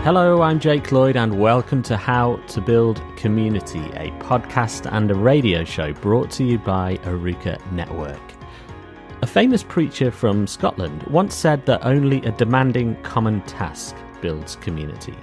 Hello, I'm Jake Lloyd and welcome to How to Build Community, a podcast and a radio show brought to you by Aruka Network. A famous preacher from Scotland once said that only a demanding common task builds community.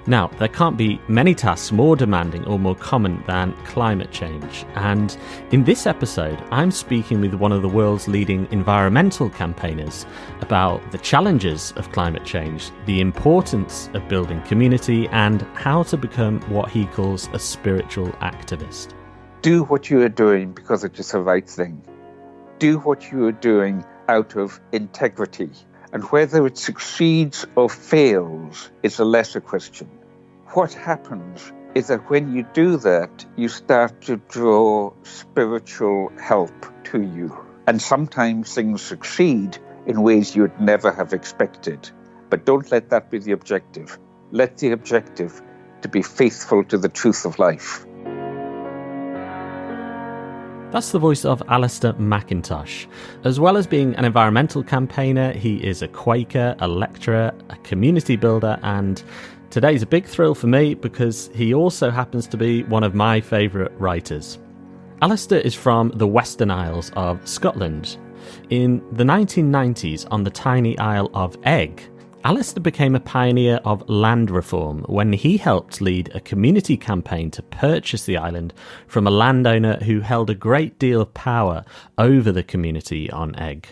Now, there can't be many tasks more demanding or more common than climate change, and in this episode I'm speaking with one of the world's leading environmental campaigners about the challenges of climate change, the importance of building community, and how to become what he calls a spiritual activist. Do what you are doing because it is the right thing. Do what you are doing out of integrity. And whether it succeeds or fails is a lesser question. What happens is that when you do that, you start to draw spiritual help to you. And sometimes things succeed in ways you would never have expected. But don't let that be the objective. Let the objective to be faithful to the truth of life. That's the voice of Alastair McIntosh. As well as being an environmental campaigner, he is a Quaker, a lecturer, a community builder, and today's a big thrill for me because he also happens to be one of my favourite writers. Alastair is from the Western Isles of Scotland. In the 1990s, on the tiny Isle of Eigg, Alastair became a pioneer of land reform when he helped lead a community campaign to purchase the island from a landowner who held a great deal of power over the community on Eigg.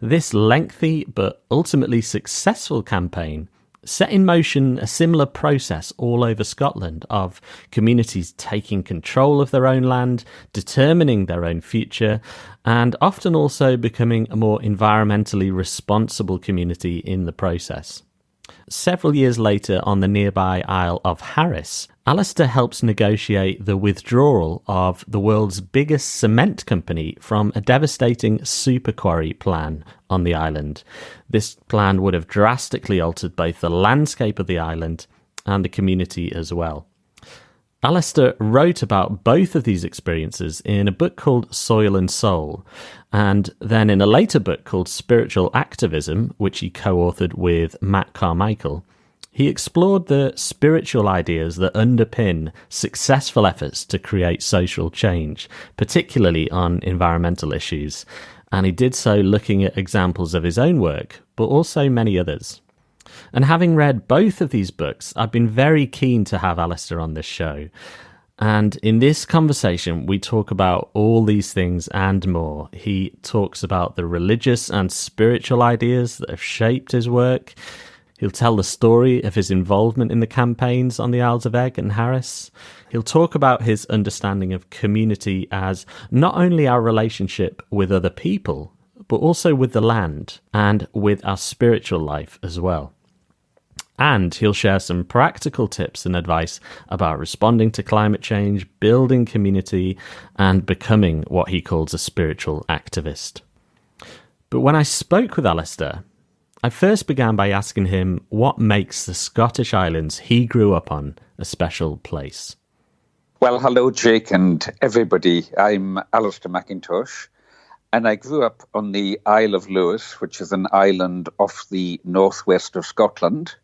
This lengthy but ultimately successful campaign set in motion a similar process all over Scotland of communities taking control of their own land, determining their own future, and often also becoming a more environmentally responsible community in the process. Several years later, on the nearby Isle of Harris, Alastair helps negotiate the withdrawal of the world's biggest cement company from a devastating super quarry plan on the island. This plan would have drastically altered both the landscape of the island and the community as well. Alastair wrote about both of these experiences in a book called Soil and Soul, and then in a later book called Spiritual Activism, which he co-authored with Matt Carmichael. He explored the spiritual ideas that underpin successful efforts to create social change, particularly on environmental issues, and he did so looking at examples of his own work, but also many others. And having read both of these books, I've been very keen to have Alastair on this show. And in this conversation, we talk about all these things and more. He talks about the religious and spiritual ideas that have shaped his work. He'll tell the story of his involvement in the campaigns on the Isles of Eigg and Harris. He'll talk about his understanding of community as not only our relationship with other people, but also with the land and with our spiritual life as well. And he'll share some practical tips and advice about responding to climate change, building community, and becoming what he calls a spiritual activist. But when I spoke with Alastair, I first began by asking him what makes the Scottish Islands he grew up on a special place. Well, hello, Jake and everybody. I'm Alastair McIntosh, and I grew up on the Isle of Lewis, which is an island off the northwest of Scotland.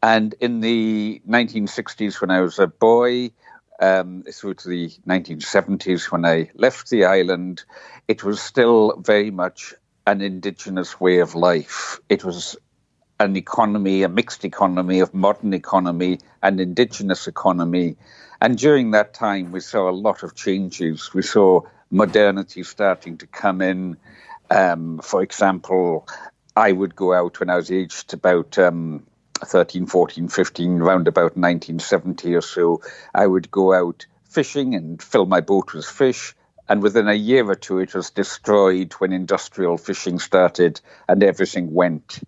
And in the 1960s, when I was a boy, through to the 1970s, when I left the island, it was still very much an indigenous way of life. It was an economy, a mixed economy of modern economy and indigenous economy. And during that time, we saw a lot of changes. We saw modernity starting to come in. For example, I would go out when I was aged about 13, 14, 15, around about 1970 or so. I would go out fishing and fill my boat with fish. And within a year or two, it was destroyed when industrial fishing started and everything went.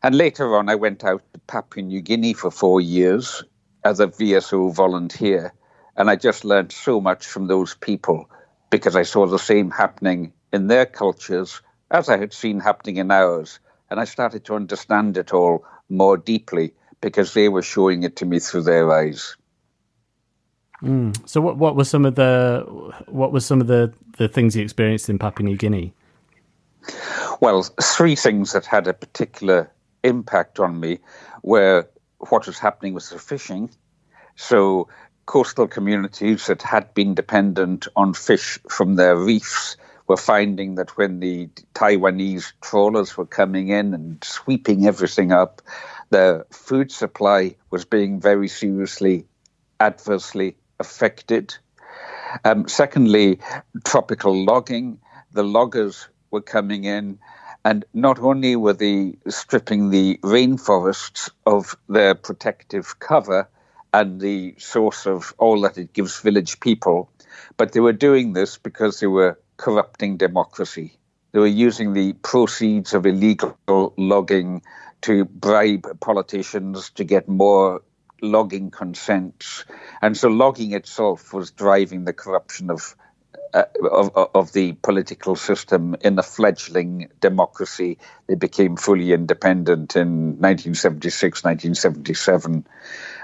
And later on, I went out to Papua New Guinea for 4 years as a VSO volunteer. And I just learned so much from those people because I saw the same happening in their cultures as I had seen happening in ours. And I started to understand it all more deeply because they were showing it to me through their eyes. So what were some of the things you experienced in Papua New Guinea? Well, three things that had a particular impact on me were what was happening with the fishing. So coastal communities that had been dependent on fish from their reefs were finding that when the Taiwanese trawlers were coming in and sweeping everything up, their food supply was being very seriously adversely affected. Secondly, tropical logging. The loggers were coming in, and not only were they stripping the rainforests of their protective cover and the source of all that it gives village people, but they were doing this because they were corrupting democracy. They were using the proceeds of illegal logging to bribe politicians to get more logging consents. And so logging itself was driving the corruption of the political system in a fledgling democracy. They became fully independent in 1976, 1977.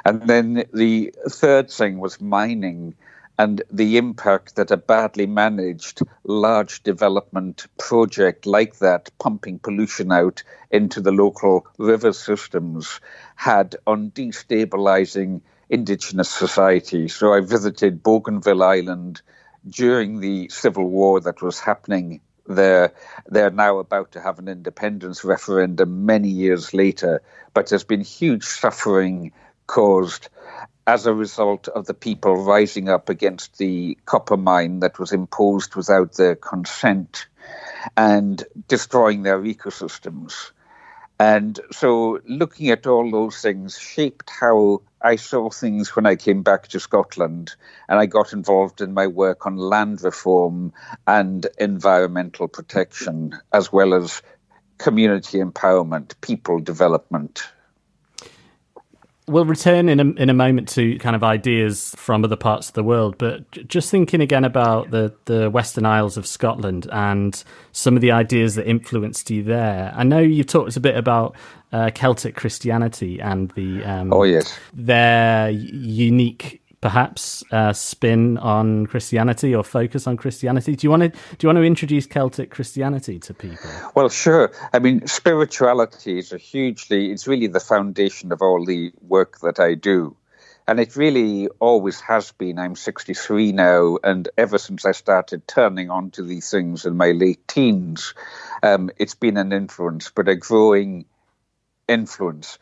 And then the third thing was mining and the impact that a badly managed large development project like that, pumping pollution out into the local river systems, had on destabilizing indigenous society. So I visited Bougainville Island during the civil war that was happening there. They're now about to have an independence referendum many years later, but there's been huge suffering caused as a result of the people rising up against the copper mine that was imposed without their consent and destroying their ecosystems. And so looking at all those things shaped how I saw things when I came back to Scotland, and I got involved in my work on land reform and environmental protection, as well as community empowerment, people development. We'll return in a moment to kind of ideas from other parts of the world, but just thinking again about the Western Isles of Scotland and some of the ideas that influenced you there. I know you've talked a bit about Celtic Christianity and their unique, perhaps, spin on Christianity or focus on Christianity. Do you want to introduce Celtic Christianity to people? Well, sure. I mean, spirituality is it's really the foundation of all the work that I do. And it really always has been. I'm 63 now, and ever since I started turning on to these things in my late teens, it's been an influence, but a growing influence.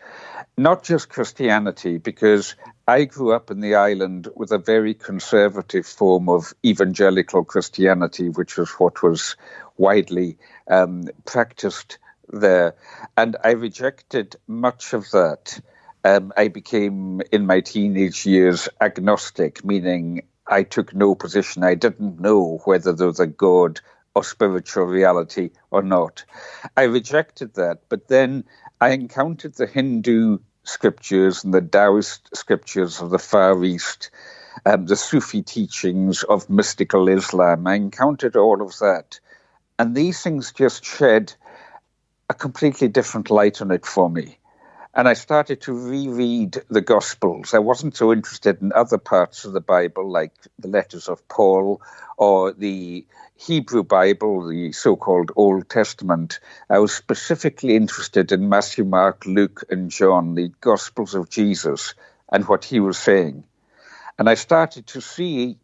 Not just Christianity, because I grew up in the island with a very conservative form of evangelical Christianity, which was what was widely practiced there. And I rejected much of that. I became, in my teenage years, agnostic, meaning I took no position. I didn't know whether there was a God or spiritual reality or not. I rejected that, but then I encountered the Hindu scriptures and the Taoist scriptures of the Far East, the Sufi teachings of mystical Islam. I encountered all of that. And these things just shed a completely different light on it for me. And I started to reread the Gospels. I wasn't so interested in other parts of the Bible, like the letters of Paul or the Hebrew Bible, the so-called Old Testament. I was specifically interested in Matthew, Mark, Luke, and John, the Gospels of Jesus, and what he was saying. And I started to see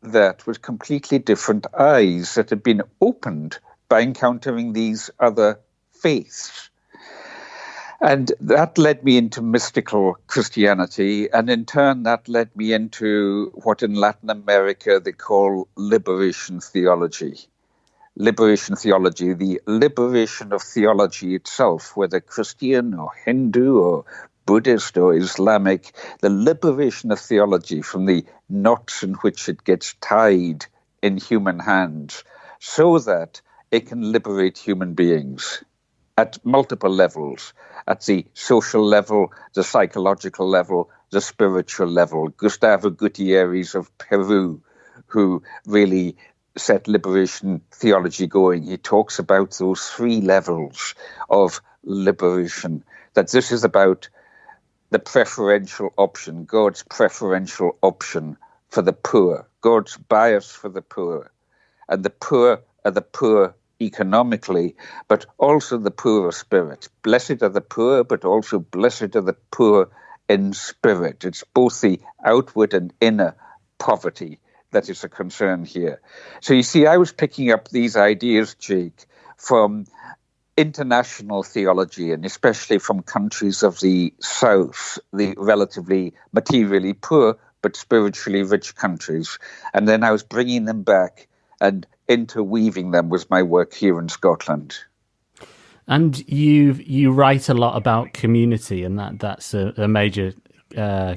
that with completely different eyes that had been opened by encountering these other faiths. And that led me into mystical Christianity, and in turn that led me into what in Latin America they call liberation theology. Liberation theology, the liberation of theology itself, whether Christian or Hindu or Buddhist or Islamic, the liberation of theology from the knots in which it gets tied in human hands, so that it can liberate human beings at multiple levels, at the social level, the psychological level, the spiritual level. Gustavo Gutierrez of Peru, who really set liberation theology going, he talks about those three levels of liberation, that this is about the preferential option, God's preferential option for the poor, God's bias for the poor, and the poor are the poor economically, but also the poor of spirit. Blessed are the poor, but also blessed are the poor in spirit. It's both the outward and inner poverty that is a concern here. So you see, I was picking up these ideas, Jake, from international theology, and especially from countries of the South, the relatively materially poor but spiritually rich countries. And then I was bringing them back and interweaving them with my work here in Scotland. And you write a lot about community, and that's a major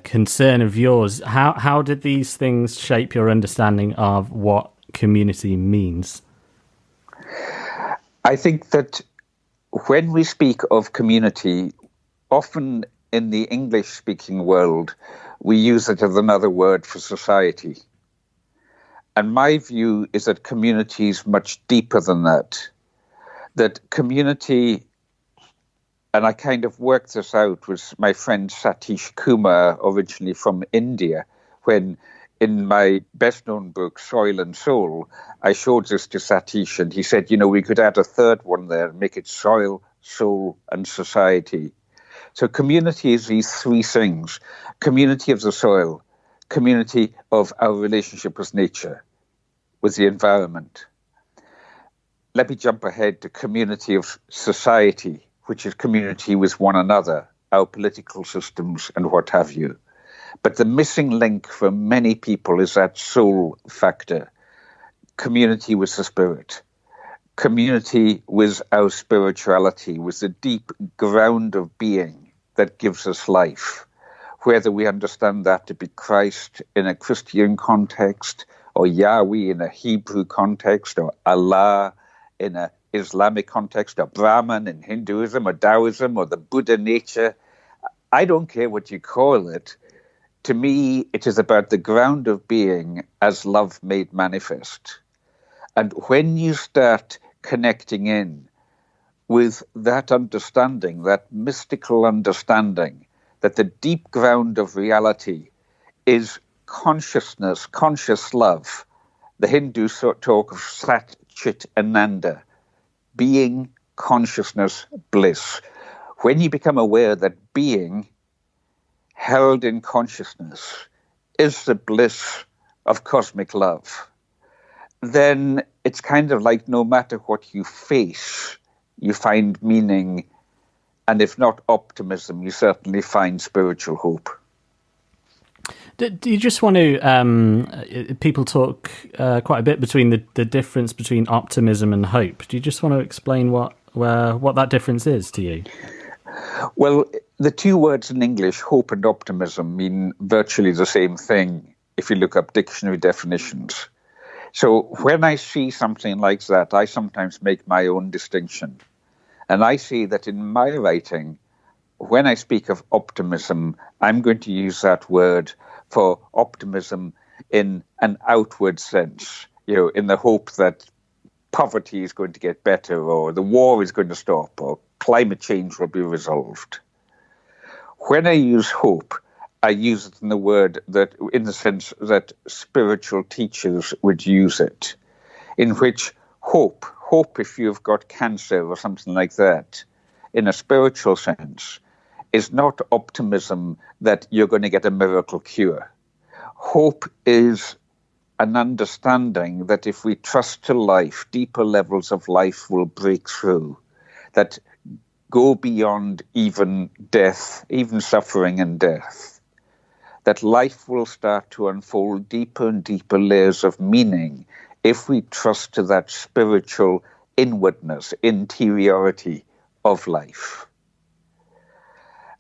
concern of yours. How did these things shape your understanding of what community means? I think that when we speak of community, often in the English-speaking world, we use it as another word for society. And my view is that community is much deeper than that. That community, and I kind of worked this out with my friend Satish Kumar, originally from India, when in my best-known book, Soil and Soul, I showed this to Satish, and he said, we could add a third one there and make it soil, soul, and society. So community is these three things: community of the soil, community of our relationship with nature, with the environment. Let me jump ahead to community of society, which is community with one another, our political systems and what have you. But the missing link for many people is that soul factor, community with the spirit, community with our spirituality, with the deep ground of being that gives us life, whether we understand that to be Christ in a Christian context, or Yahweh in a Hebrew context, or Allah in an Islamic context, or Brahman in Hinduism, or Taoism, or the Buddha nature. I don't care what you call it. To me, it is about the ground of being as love made manifest. And when you start connecting in with that understanding, that mystical understanding, that the deep ground of reality is consciousness, conscious love. The Hindus talk of Sat Chit Ananda, being, consciousness, bliss. When you become aware that being held in consciousness is the bliss of cosmic love, then it's kind of like no matter what you face, you find meaning, and if not optimism, you certainly find spiritual hope. Do you just want to, people talk quite a bit between the difference between optimism and hope. Do you just want to explain what that difference is to you? Well, the two words in English, hope and optimism, mean virtually the same thing if you look up dictionary definitions. So when I see something like that, I sometimes make my own distinction. And I see that in my writing, when I speak of optimism, I'm going to use that word for optimism in an outward sense, in the hope that poverty is going to get better, or the war is going to stop, or climate change will be resolved. When I use hope, I use it in the sense that spiritual teachers would use it, in which hope, if you've got cancer or something like that, in a spiritual sense, is not optimism that you're going to get a miracle cure. Hope is an understanding that if we trust to life, deeper levels of life will break through, that go beyond even death, even suffering and death, that life will start to unfold deeper and deeper layers of meaning if we trust to that spiritual inwardness, interiority of life.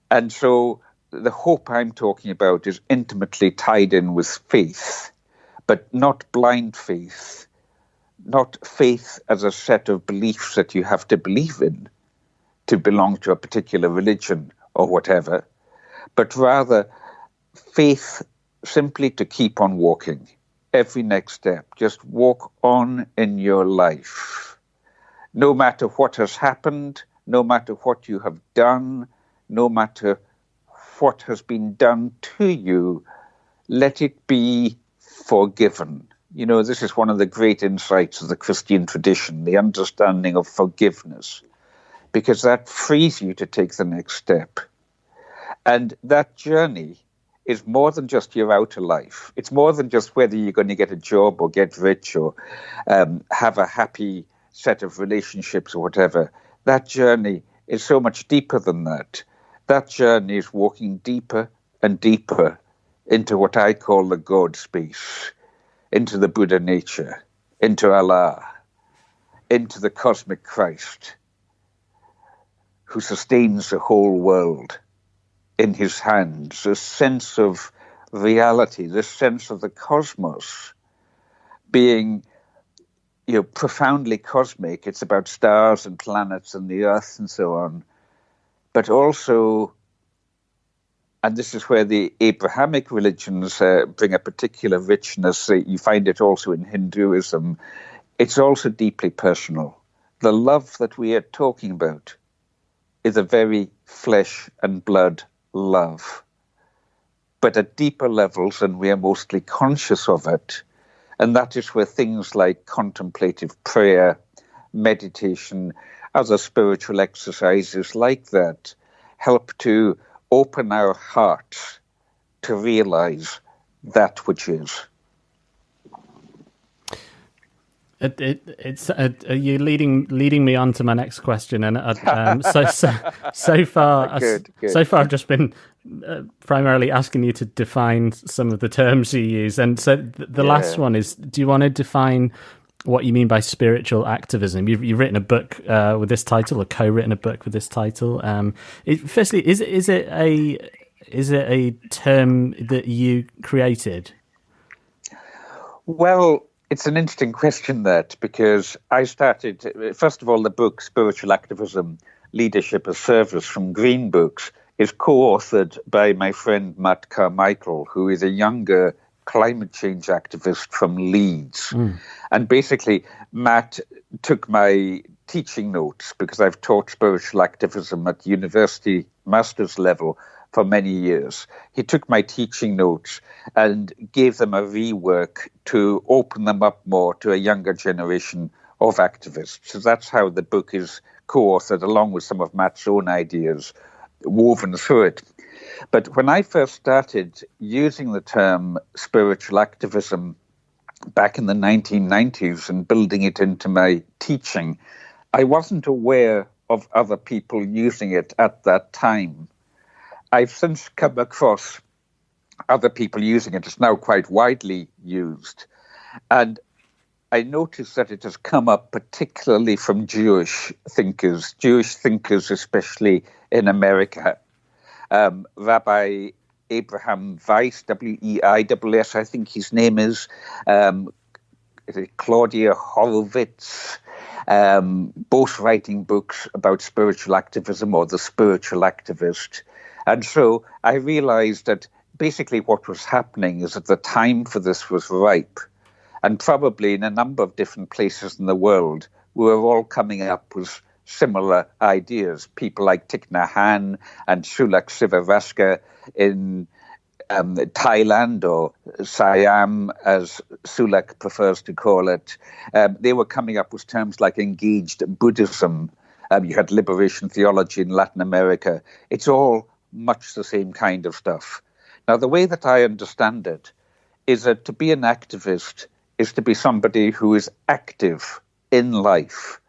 And so the hope I'm talking about is intimately tied in with faith, but not blind faith, not faith as a set of beliefs that you have to believe in to belong to a particular religion or whatever, but rather faith simply to keep on walking. Every next step, just walk on in your life. No matter what has happened, no matter what you have done, no matter what has been done to you, let it be forgiven. This is one of the great insights of the Christian tradition, the understanding of forgiveness, because that frees you to take the next step. And that journey is more than just your outer life. It's more than just whether you're going to get a job or get rich or have a happy set of relationships or whatever. That journey is so much deeper than that. That journey is walking deeper and deeper into what I call the God space, into the Buddha nature, into Allah, into the cosmic Christ, who sustains the whole world in his hands. This sense of reality, this sense of the cosmos being, profoundly cosmic. It's about stars and planets and the earth and so on. But also, and this is where the Abrahamic religions bring a particular richness. You find it also in Hinduism. It's also deeply personal. The love that we are talking about is a very flesh and blood love, but at deeper levels than we are mostly conscious of it. And that is where things like contemplative prayer, meditation, other spiritual exercises like that help to open our hearts to realize that which is. You're leading me on to my next question, and so far I've just been primarily asking you to define some of the terms you use, and so the last one is: do you want to define what you mean by spiritual activism? You've written a book with this title, or co-written a book with this title. Firstly, is it a term that you created? Well, it's an interesting question, that, because I started, first of all, the book Spiritual Activism, Leadership as Service from Green Books is co-authored by my friend Matt Carmichael, who is a younger climate change activist from Leeds. And basically, Matt took my teaching notes, because I've taught spiritual activism at university master's level for many years. He took my teaching notes and gave them a rework to open them up more to a younger generation of activists. So that's how the book is co-authored, along with some of Matt's own ideas woven through it. But when I first started using the term spiritual activism back in the 1990s and building it into my teaching, I wasn't aware of other people using it at that time. I've since come across other people using it. It's now quite widely used. And I noticed that it has come up particularly from Jewish thinkers especially in America. Rabbi Abraham Weiss, W-E-I-S-S, I think his name is, Claudia Horowitz, both writing books about spiritual activism, or the spiritual activist. And so I realized that basically what was happening is that the time for this was ripe. And probably in a number of different places in the world, we were all coming up with similar ideas. People like Thich Nhat Hanh and Sulak Sivaraska in Thailand, or Siam, as Sulak prefers to call it, they were coming up with terms like engaged Buddhism. You had liberation theology in Latin America. It's all much the same kind of stuff. Now, the way that I understand it is that to be an activist is to be somebody who is active in life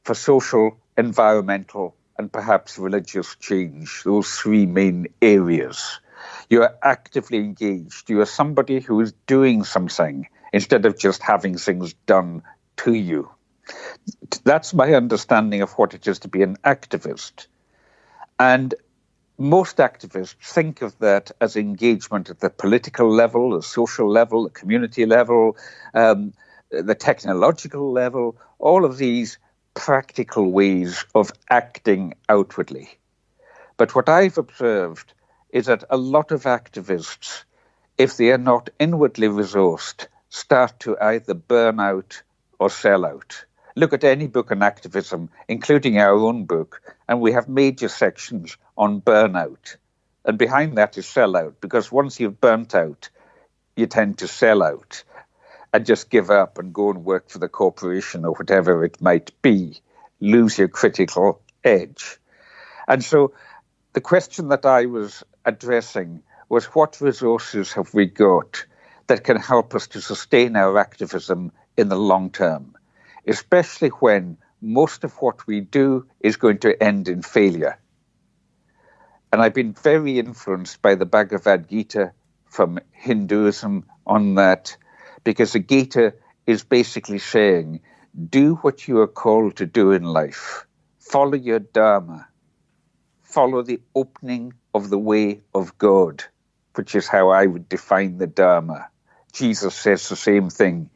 for social, environmental, and perhaps religious change, those three main areas. You are actively engaged. You are somebody who is doing something instead of just having things done to you. That's my understanding of what it is to be an activist. And most activists think of that as engagement at the political level, the social level, the community level, the technological level, all of these practical ways of acting outwardly. But what I've observed is that a lot of activists, if they are not inwardly resourced, start to either burn out or sell out. Look at any book on activism, including our own book, and we have major sections on burnout. And behind that is sellout, because once you've burnt out, you tend to sell out. and just give up and go and work for the corporation or whatever it might be. Lose your critical edge. And so the question that I was addressing was, what resources have we got that can help us to sustain our activism in the long term, especially when most of what we do is going to end in failure? And I've been very influenced by the Bhagavad Gita from Hinduism on that, because the Gita is basically saying, do what you are called to do in life. Follow your dharma. Follow the opening of the way of God, which is how I would define the dharma. Jesus says the same thing.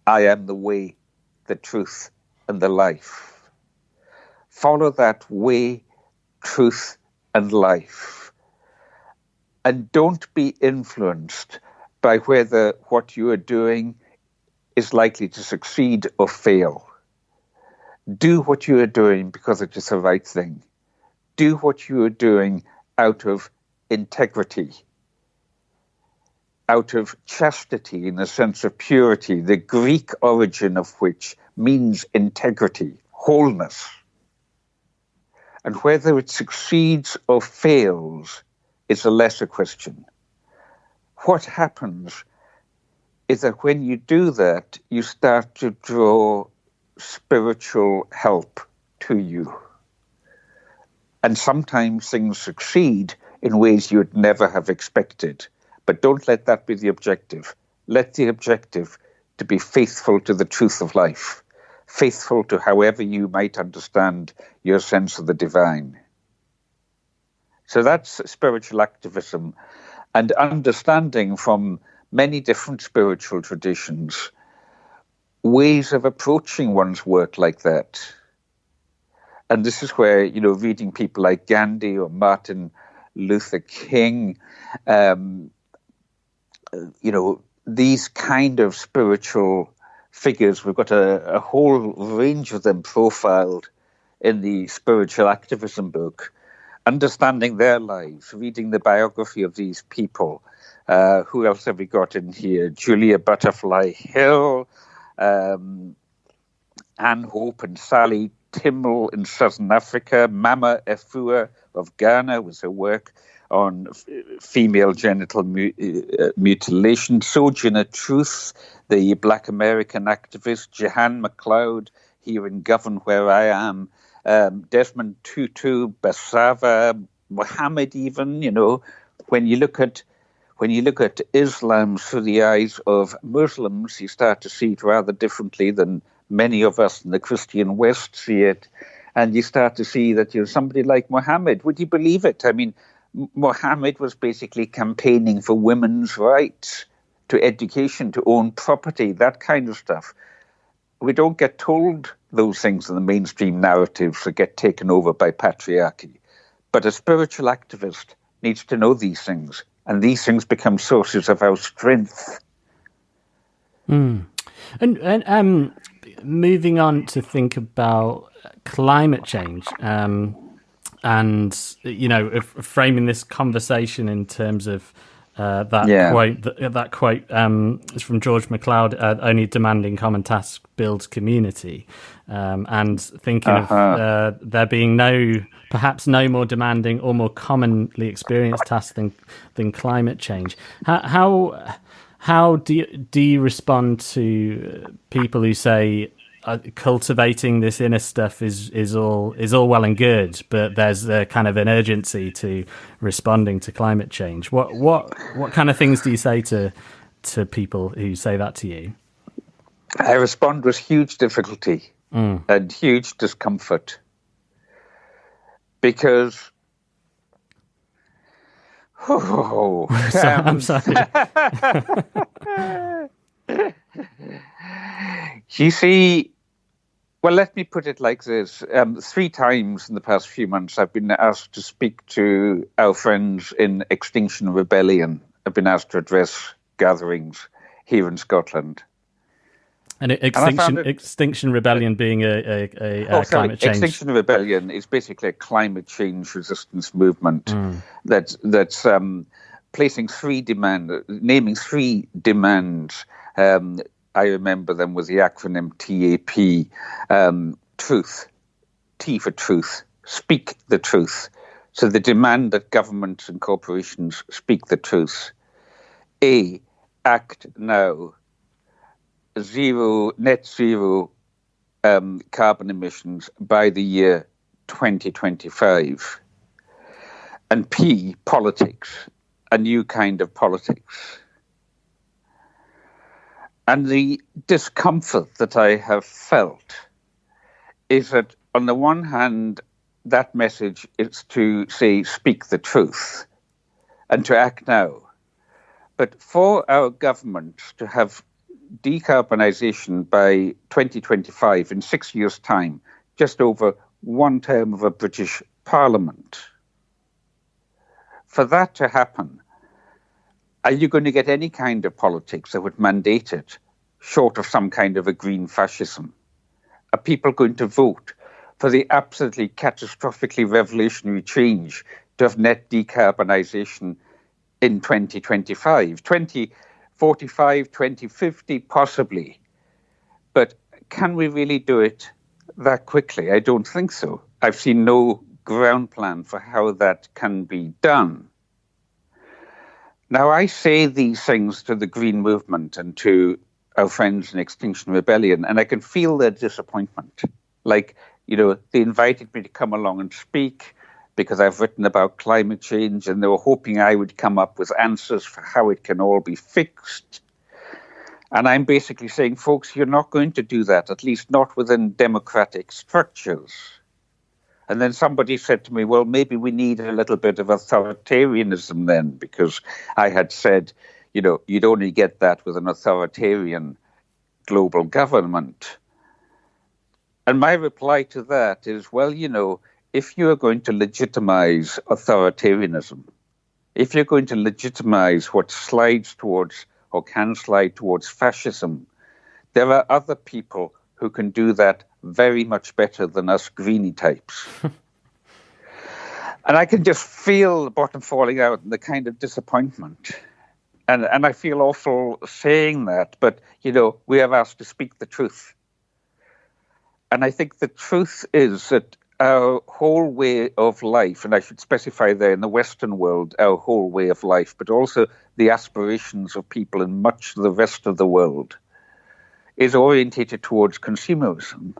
I am the way, the truth, and the life. Follow that way, truth, and life. And don't be influenced by whether what you are doing is likely to succeed or fail. Do what you are doing because it is the right thing. Do what you are doing out of integrity, out of chastity in the sense of purity, the Greek origin of which means integrity, wholeness. And whether it succeeds or fails is a lesser question. What happens is that when you do that, you start to draw spiritual help to you. And sometimes things succeed in ways you would never have expected. But don't let that be the objective. Let the objective to be faithful to the truth of life, faithful to however you might understand your sense of the divine. So that's spiritual activism, and understanding from many different spiritual traditions ways of approaching one's work like that. And this is where, reading people like Gandhi or Martin Luther King, these kind of spiritual figures, we've got a whole range of them profiled in the Spiritual Activism book, understanding their lives, reading the biography of these people. Who else have we got in here? Julia Butterfly Hill, Anne Hope and Sally Timmel in Southern Africa, Mama Efua of Ghana was her work on female genital mutilation, Sojourner Truth, the Black American activist, Jehan MacLeod here in Govan, where I am, Desmond Tutu, Basava, Muhammad even, when you look at Islam through the eyes of Muslims, you start to see it rather differently than many of us in the Christian West see it. And you start to see that somebody like Muhammad, would you believe it? I mean, Muhammad was basically campaigning for women's rights to education, to own property, that kind of stuff. We don't get told those things in the mainstream narratives that get taken over by patriarchy. But a spiritual activist needs to know these things, and these things become sources of our strength. And moving on to think about climate change, and framing this conversation in terms of that quote is from George MacLeod, only demanding common task builds community, and thinking of there being perhaps no more demanding or more commonly experienced task than climate change. How do you respond to people who say cultivating this inner stuff is all well and good, but there's a kind of an urgency to responding to climate change? What kind of things do you say to people who say that to you? I respond with huge difficulty and huge discomfort, because I'm sorry. You see, well, let me put it like this. 3 times in the past few months, I've been asked to speak to our friends in Extinction Rebellion. I've been asked to address gatherings here in Scotland. And Extinction Rebellion being a climate change. Extinction Rebellion is basically a climate change resistance movement that's naming three demands. I remember them with the acronym TAP, truth, T for truth, speak the truth. So they demand that governments and corporations speak the truth. A, act now. Net zero carbon emissions by the year 2025. And P, politics, a new kind of politics. And the discomfort that I have felt is that on the one hand, that message is to say, speak the truth and to act now. But for our government to have decarbonisation by 2025, in 6 years' time, just over one term of a British Parliament, for that to happen, are you going to get any kind of politics that would mandate it, short of some kind of a green fascism? Are people going to vote for the absolutely catastrophically revolutionary change to have net decarbonisation in 2025? 2045, 2050, possibly. But can we really do it that quickly? I don't think so. I've seen no ground plan for how that can be done. Now, I say these things to the Green Movement and to our friends in Extinction Rebellion, and I can feel their disappointment. Like, they invited me to come along and speak because I've written about climate change, and they were hoping I would come up with answers for how it can all be fixed. And I'm basically saying, folks, you're not going to do that, at least not within democratic structures. And then somebody said to me, well, maybe we need a little bit of authoritarianism then, because I had said, you'd only get that with an authoritarian global government. And my reply to that is, well, if you are going to legitimize authoritarianism, if you're going to legitimize what slides towards or can slide towards fascism, there are other people who can do that very much better than us greenie types. And I can just feel the bottom falling out and the kind of disappointment. And I feel awful saying that, but, we are asked to speak the truth. And I think the truth is that our whole way of life, and I should specify there in the Western world, our whole way of life, but also the aspirations of people in much of the rest of the world, is orientated towards consumerism.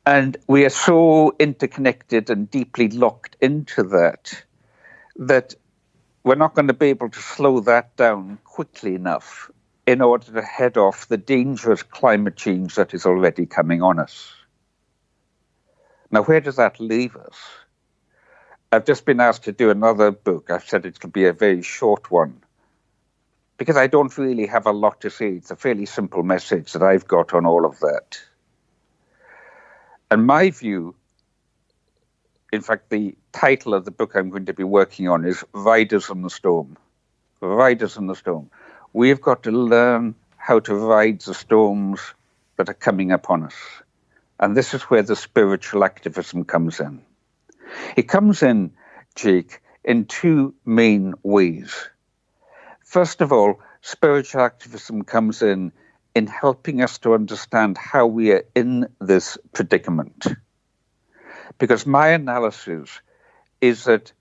And we are so interconnected and deeply locked into that we're not going to be able to slow that down quickly enough in order to head off the dangerous climate change that is already coming on us. Now, where does that leave us? I've just been asked to do another book. I've said it'll be a very short one, because I don't really have a lot to say. It's a fairly simple message that I've got on all of that. And my view, in fact, the title of the book I'm going to be working on is Riders on the Storm. Riders on the Storm. We've got to learn how to ride the storms that are coming upon us. And this is where the spiritual activism comes in. It comes in, Jake, in two main ways. First of all, spiritual activism comes in helping us to understand how we are in this predicament. Because my analysis is that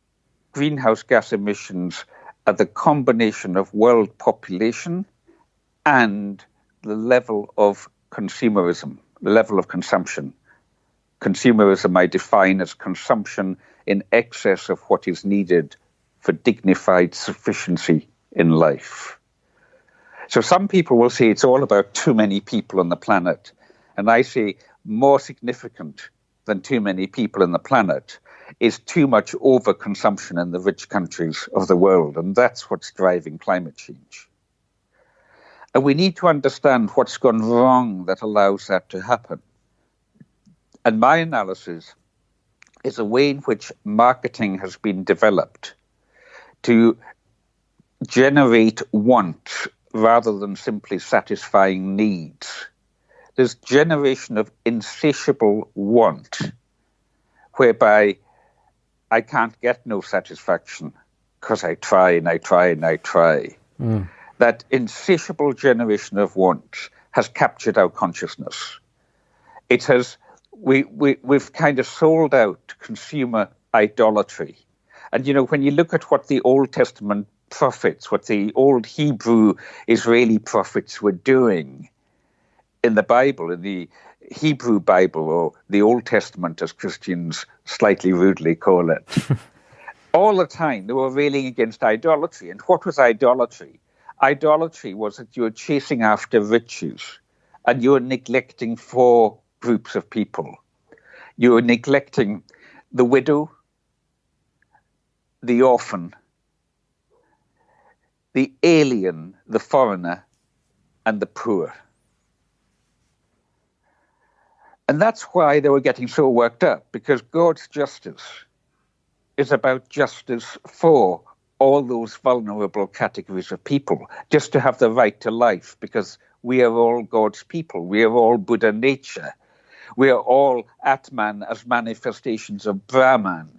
greenhouse gas emissions are the combination of world population and the level of consumerism, the level of consumption. Consumerism I define as consumption in excess of what is needed for dignified sufficiency in life. So some people will say it's all about too many people on the planet. And I say more significant than too many people on the planet is too much overconsumption in the rich countries of the world. And that's what's driving climate change. And we need to understand what's gone wrong that allows that to happen. And my analysis is a way in which marketing has been developed to generate want rather than simply satisfying needs. There's generation of insatiable want, whereby I can't get no satisfaction because I try and I try and I try. that insatiable generation of want has captured our consciousness. It has, we've kind of sold out consumer idolatry. And, when you look at what the Old Testament prophets, what the old Hebrew Israeli prophets were doing in the Bible, in the Hebrew Bible, or the Old Testament, as Christians slightly rudely call it, all the time they were railing against idolatry. And what was idolatry? Idolatry was that you were chasing after riches and you were neglecting four groups of people. You were neglecting the widow, the orphan, the alien, the foreigner, and the poor. And that's why they were getting so worked up, because God's justice is about justice for all those vulnerable categories of people, just to have the right to life, because we are all God's people. We are all Buddha nature. We are all Atman as manifestations of Brahman.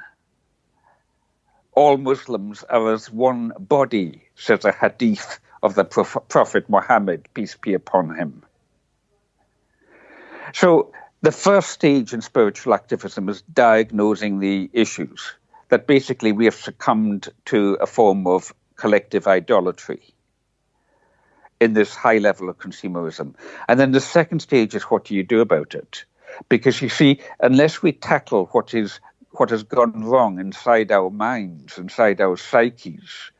All Muslims are as one body, says a hadith of the Prophet Muhammad, peace be upon him. So the first stage in spiritual activism is diagnosing the issues, that basically we have succumbed to a form of collective idolatry in this high level of consumerism. And then the second stage is, what do you do about it? Because you see, unless we tackle what has gone wrong inside our minds, inside our psyches,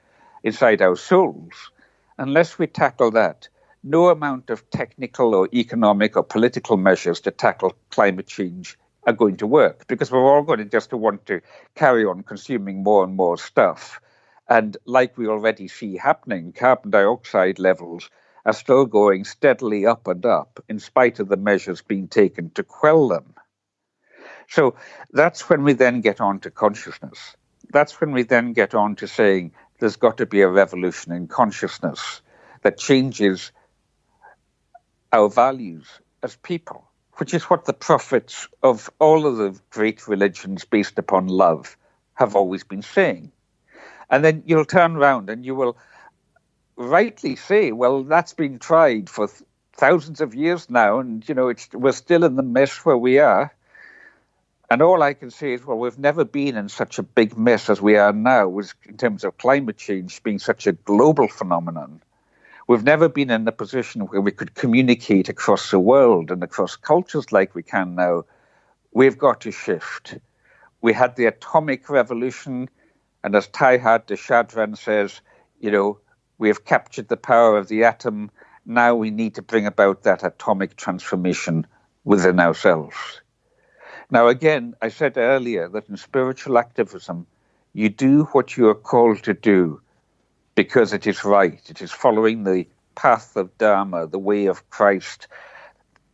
inside our souls, unless we tackle that, no amount of technical or economic or political measures to tackle climate change are going to work, because we're all going to just want to carry on consuming more and more stuff. And like we already see happening, carbon dioxide levels are still going steadily up and up in spite of the measures being taken to quell them. So that's when we then get on to consciousness. That's when we then get on to saying there's got to be a revolution in consciousness that changes our values as people, which is what the prophets of all of the great religions based upon love have always been saying. And then you'll turn around and you will rightly say, well, that's been tried for thousands of years now, and, we're still in the mess where we are. And all I can say is, well, we've never been in such a big mess as we are now, in terms of climate change being such a global phenomenon. We've never been in a position where we could communicate across the world and across cultures like we can now. We've got to shift. We had the atomic revolution, and as Teilhard de Chardin says, we have captured the power of the atom. Now we need to bring about that atomic transformation within ourselves. Now, again, I said earlier that in spiritual activism, you do what you are called to do because it is right. It is following the path of Dharma, the way of Christ,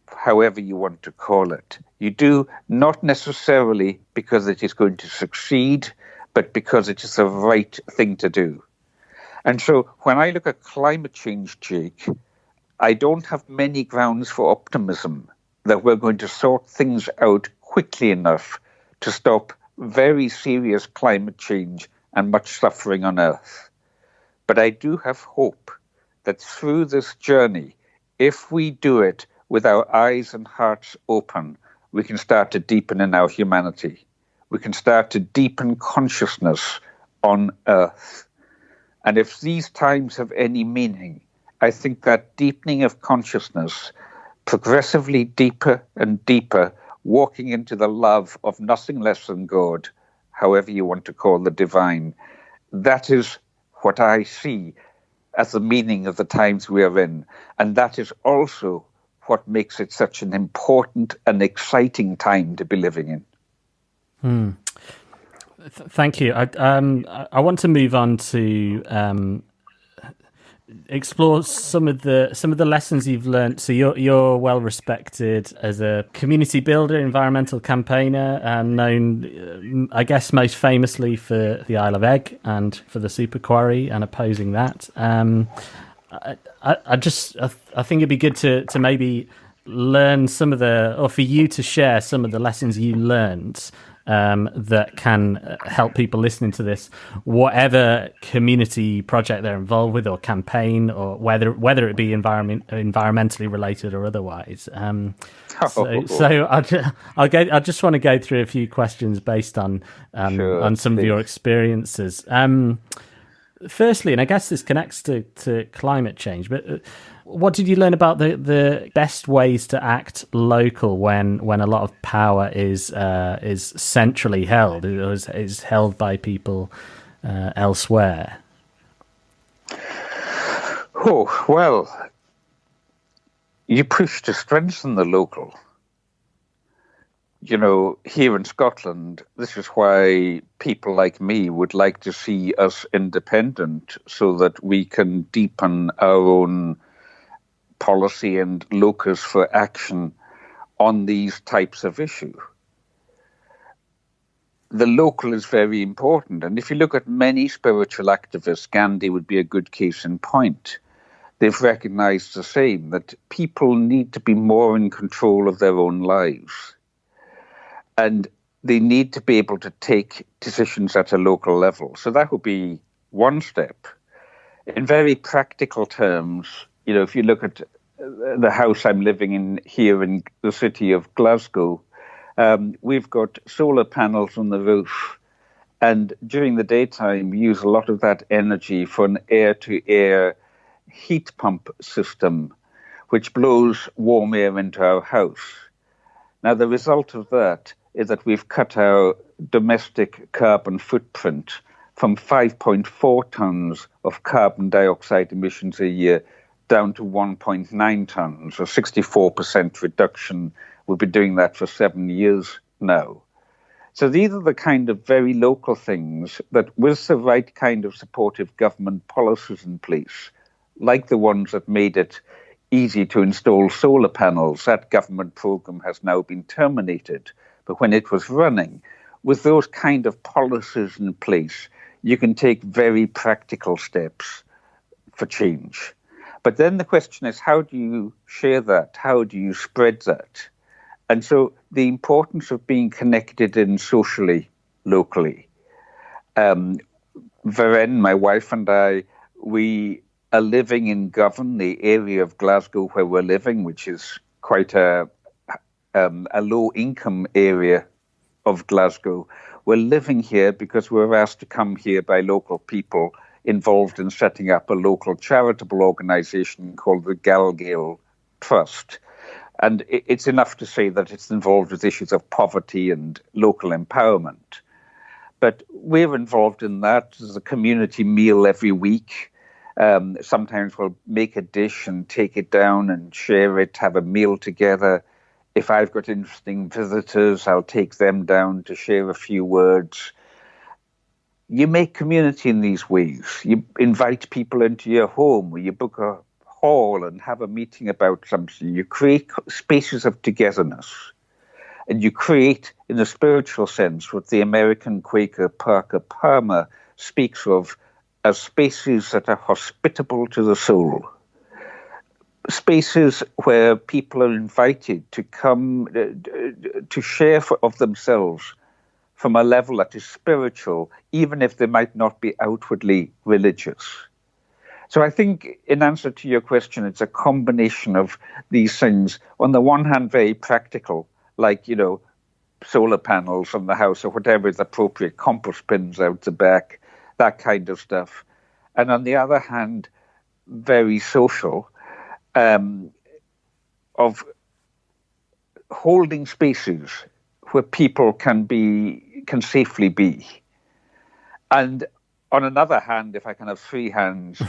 however you want to call it. You do not necessarily because it is going to succeed, but because it is the right thing to do. And so when I look at climate change, Jake, I don't have many grounds for optimism that we're going to sort things out quickly enough to stop very serious climate change and much suffering on Earth. But I do have hope that through this journey, if we do it with our eyes and hearts open, we can start to deepen in our humanity. We can start to deepen consciousness on Earth. And if these times have any meaning, I think that deepening of consciousness, progressively deeper and deeper, walking into the love of nothing less than God, however you want to call the divine, that is what I see as the meaning of the times we are in. And that is also what makes it such an important and exciting time to be living in. Thank you. I want to move on to explore some of the lessons you've learned. So you're well respected as a community builder, environmental campaigner, and known, I guess, most famously for the Isle of Egg and for the Super Quarry and opposing that. I think it'd be good to maybe learn some of or for you to share some of the lessons you learned that can help people listening to this, whatever community project they're involved with or campaign, or whether it be environmentally related or otherwise. So I just want to go through a few questions based on some of your experiences. Firstly, and I guess this connects to climate change, but what did you learn about the best ways to act local when a lot of power is centrally held, is held by people elsewhere? Oh, well, you push to strengthen the local. You know, here in Scotland, this is why people like me would like to see us independent, so that we can deepen our own policy and locus for action on these types of issues. The local is very important. And if you look at many spiritual activists, Gandhi would be a good case in point. They've recognized the same, that people need to be more in control of their own lives. And they need to be able to take decisions at a local level. So that would be one step. In very practical terms, you know, if you look at the house I'm living in here in the city of Glasgow, we've got solar panels on the roof. And during the daytime, we use a lot of that energy for an air-to-air heat pump system, which blows warm air into our house. Now, the result of that is that we've cut our domestic carbon footprint from 5.4 tons of carbon dioxide emissions a year down to 1.9 tons, a 64% reduction. We've been doing that for 7 years now. So these are the kind of very local things that, with the right kind of supportive government policies in place, like the ones that made it easy to install solar panels, that government program has now been terminated. But when it was running, with those kind of policies in place, you can take very practical steps for change. But then the question is, how do you share that? How do you spread that? And so the importance of being connected in socially, locally. Varen, my wife, and I, we are living in Govan, the area of Glasgow where we're living, which is quite a low-income area of Glasgow. We're living here because we were asked to come here by local people involved in setting up a local charitable organisation called the Galgale Trust. And it's enough to say that it's involved with issues of poverty and local empowerment. But we're involved in that. There's a community meal every week. Sometimes we'll make a dish and take it down and share it, have a meal together. If I've got interesting visitors, I'll take them down to share a few words. You make community in these ways. You invite people into your home, or you book a hall and have a meeting about something. You create spaces of togetherness. And you create, in a spiritual sense, what the American Quaker Parker Palmer speaks of as spaces that are hospitable to the soul. Spaces where people are invited to come to share of themselves from a level that is spiritual, even if they might not be outwardly religious. So I think, in answer to your question, it's a combination of these things. On the one hand, very practical, like, you know, solar panels on the house or whatever is appropriate, compost bins out the back, that kind of stuff. And on the other hand, very social, of holding spaces where people can safely be. And on another hand, if I can have three hands,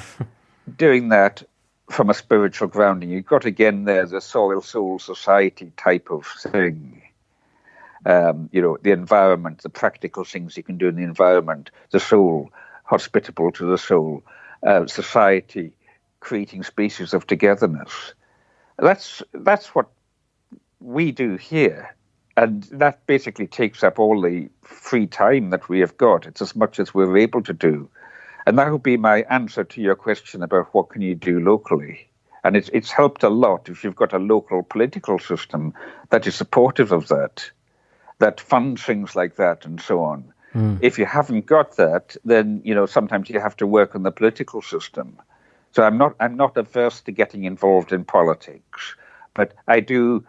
doing that from a spiritual grounding. You've got, again, there the soil, soul, society type of thing. You know, the environment, the practical things you can do in the environment, the soul, hospitable to the soul, society, creating spaces of togetherness. That's what we do here. And that basically takes up all the free time that we have got. It's as much as we're able to do. And that would be my answer to your question about what can you do locally. And it's helped a lot if you've got a local political system that is supportive of that. that fund things like that and so on. If you haven't got that, then sometimes you have to work on the political system. So I'm not averse to getting involved in politics, but I do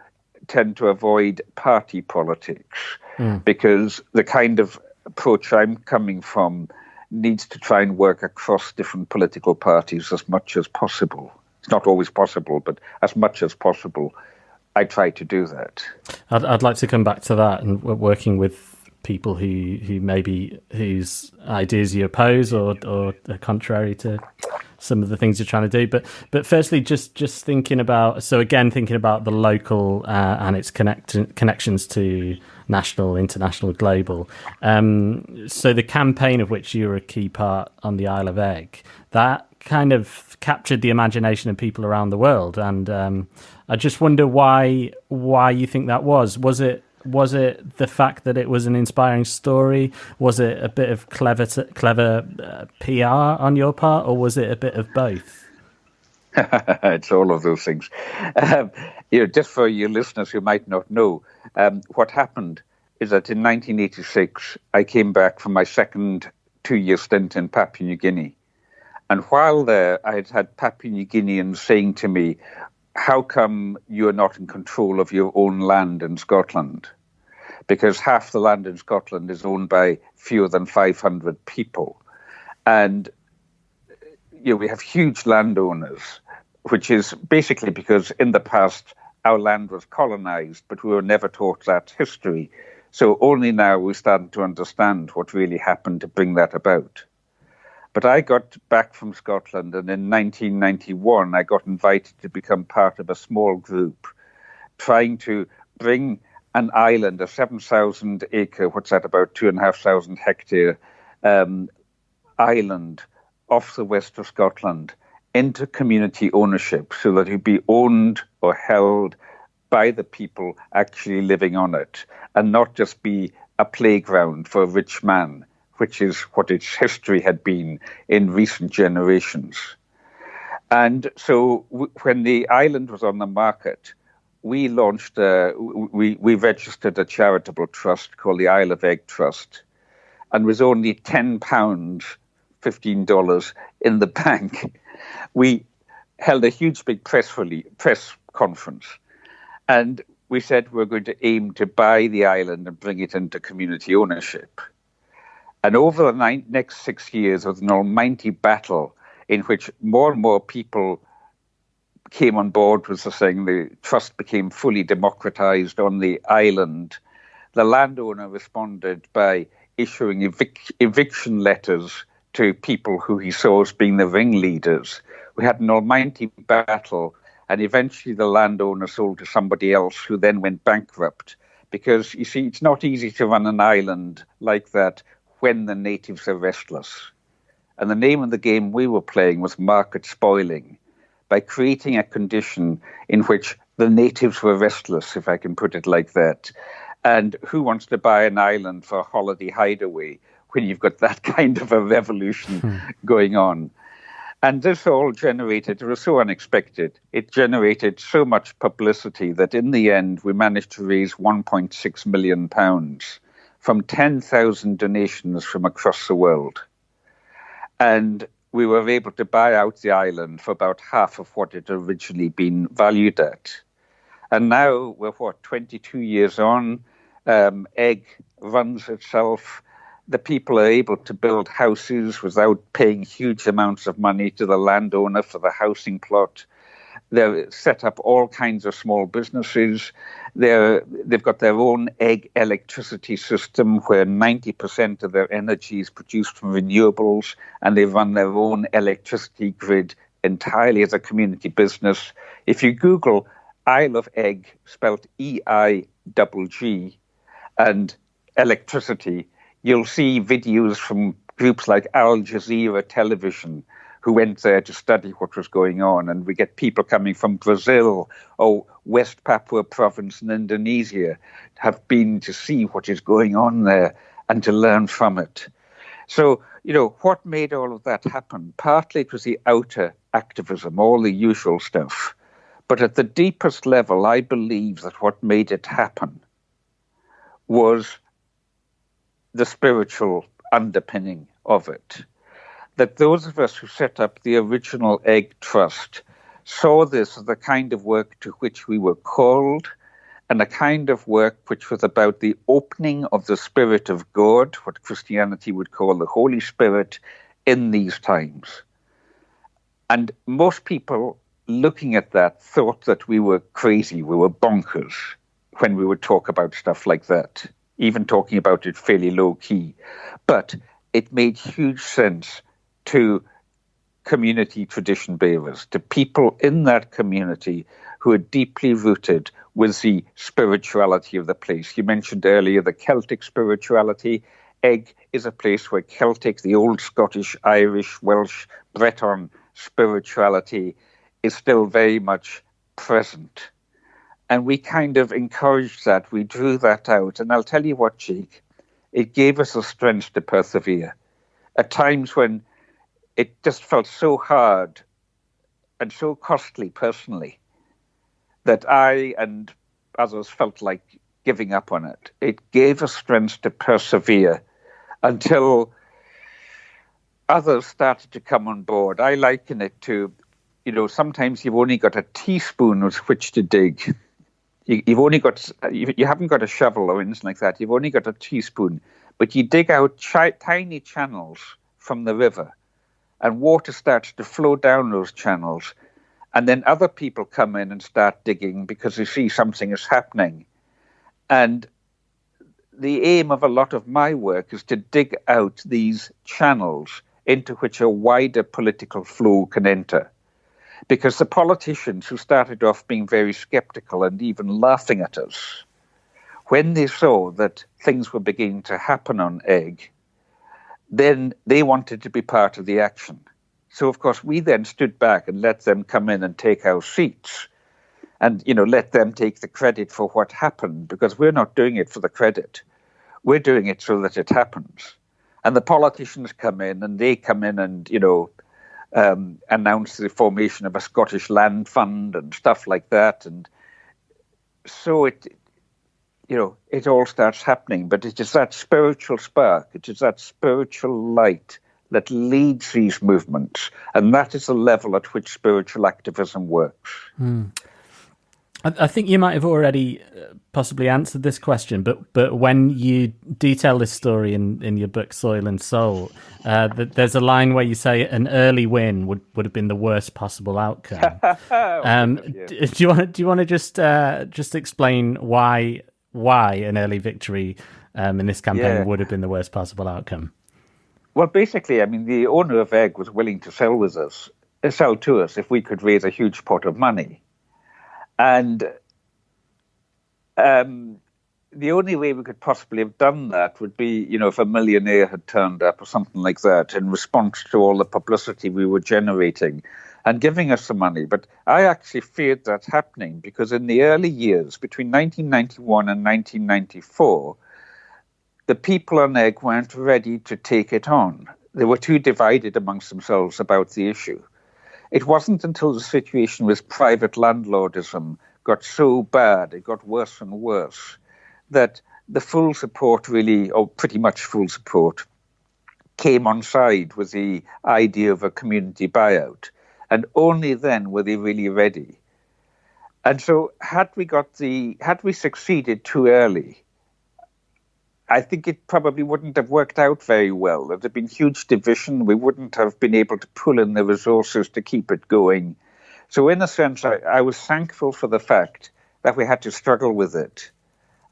tend to avoid party politics because the kind of approach I'm coming from needs to try and work across different political parties as much as possible. It's not always possible, but as much as possible, I try to do that. I'd like to come back to that and working with people whose ideas you oppose or are contrary to some of the things you're trying to do. But firstly, just thinking about the local and its connections to national, international, global. So the campaign of which you were a key part on the Isle of Egg, that kind of captured the imagination of people around the world. And I just wonder why you think that was. Was it the fact that it was an inspiring story? Was it a bit of clever PR on your part, or was it a bit of both? It's all of those things. Just for your listeners who might not know, what happened is that in 1986, I came back from my second 2-year stint in Papua New Guinea. And while there, I had Papua New Guineans saying to me, how come you're not in control of your own land in Scotland? Because half the land in Scotland is owned by fewer than 500 people. And we have huge landowners, which is basically because in the past our land was colonized, but we were never taught that history. So only now we're starting to understand what really happened to bring that about. But I got back from Scotland, and in 1991, I got invited to become part of a small group trying to bring an island, a 7,000 acre, what's that, about 2,500 hectare island off the west of Scotland into community ownership so that it would be owned or held by the people actually living on it and not just be a playground for a rich man, which is what its history had been in recent generations. And so when the island was on the market, we launched, we registered a charitable trust called the Isle of Egg Trust, and was only £10, $15 in the bank. We held a huge big press conference, and we said we're going to aim to buy the island and bring it into community ownership. And over the next 6 years, there was an almighty battle in which more and more people came on board with the thing. The trust became fully democratized on the island. The landowner responded by issuing eviction letters to people who he saw as being the ringleaders. We had an almighty battle, and eventually the landowner sold to somebody else who then went bankrupt. Because, you see, it's not easy to run an island like that when the natives are restless. And the name of the game we were playing was market spoiling, by creating a condition in which the natives were restless, if I can put it like that. And who wants to buy an island for a holiday hideaway when you've got that kind of a revolution going on? And this all generated, it was so unexpected, it generated so much publicity that in the end we managed to raise £1.6 million from 10,000 donations from across the world. And we were able to buy out the island for about half of what it had originally been valued at. And now we're, 22 years on, Egg runs itself. The people are able to build houses without paying huge amounts of money to the landowner for the housing plot. They've set up all kinds of small businesses. They've got their own egg electricity system where 90% of their energy is produced from renewables, and they run their own electricity grid entirely as a community business. If you Google Isle of Egg, spelt E-I-G-G, and electricity, you'll see videos from groups like Al Jazeera Television who went there to study what was going on. And we get people coming from Brazil or West Papua province in Indonesia have been to see what is going on there and to learn from it. So, what made all of that happen? Partly it was the outer activism, all the usual stuff. But at the deepest level, I believe that what made it happen was the spiritual underpinning of it. That those of us who set up the original Egg Trust saw this as the kind of work to which we were called, and a kind of work which was about the opening of the Spirit of God, what Christianity would call the Holy Spirit, in these times. And most people looking at that thought that we were crazy, we were bonkers when we would talk about stuff like that, even talking about it fairly low key. But it made huge sense to community tradition bearers, to people in that community who are deeply rooted with the spirituality of the place. You mentioned earlier the Celtic spirituality. Egg is a place where Celtic, the old Scottish, Irish, Welsh, Breton spirituality is still very much present. And we kind of encouraged that. We drew that out. And I'll tell you what, Jake, it gave us the strength to persevere. At times when it just felt so hard and so costly personally that I and others felt like giving up on it. It gave us strength to persevere until others started to come on board. I liken it to, sometimes you've only got a teaspoon with which to dig. You haven't got a shovel or anything like that. You've only got a teaspoon, but you dig out tiny channels from the river, and water starts to flow down those channels. And then other people come in and start digging because they see something is happening. And the aim of a lot of my work is to dig out these channels into which a wider political flow can enter. Because the politicians who started off being very skeptical and even laughing at us, when they saw that things were beginning to happen on Egg, then they wanted to be part of the action. So, of course, we then stood back and let them come in and take our seats and, let them take the credit for what happened, because we're not doing it for the credit. We're doing it so that it happens. And the politicians come in and they come in and, announce the formation of a Scottish land fund and stuff like that. And so it all starts happening. But it is that spiritual spark, it is that spiritual light that leads these movements. And that is the level at which spiritual activism works. I think you might have already possibly answered this question, but when you detail this story in your book Soil and Soul, there's a line where you say an early win would have been the worst possible outcome. Do you want to just explain why an early victory in this campaign would have been the worst possible outcome? Well, basically, the owner of Egg was willing to sell to us if we could raise a huge pot of money. And the only way we could possibly have done that would be, if a millionaire had turned up or something like that in response to all the publicity we were generating and giving us some money. But I actually feared that happening because in the early years, between 1991 and 1994, the people on Egg weren't ready to take it on. They were too divided amongst themselves about the issue. It wasn't until the situation with private landlordism got so bad, it got worse and worse, that the full support really, or pretty much full support, came on side with the idea of a community buyout. And only then were they really ready. And so had we succeeded too early, I think it probably wouldn't have worked out very well. There'd have been huge division. We wouldn't have been able to pull in the resources to keep it going. So in a sense, I was thankful for the fact that we had to struggle with it.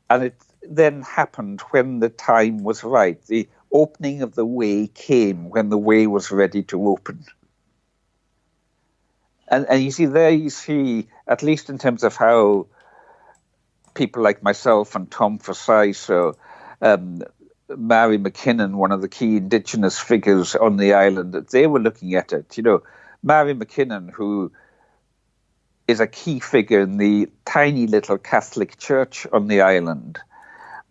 And it then happened when the time was right. The opening of the way came when the way was ready to open. And you see, at least in terms of how people like myself and Tom Forsyth, or Mary McKinnon, one of the key Indigenous figures on the island, that they were looking at it. Mary McKinnon, who is a key figure in the tiny little Catholic church on the island.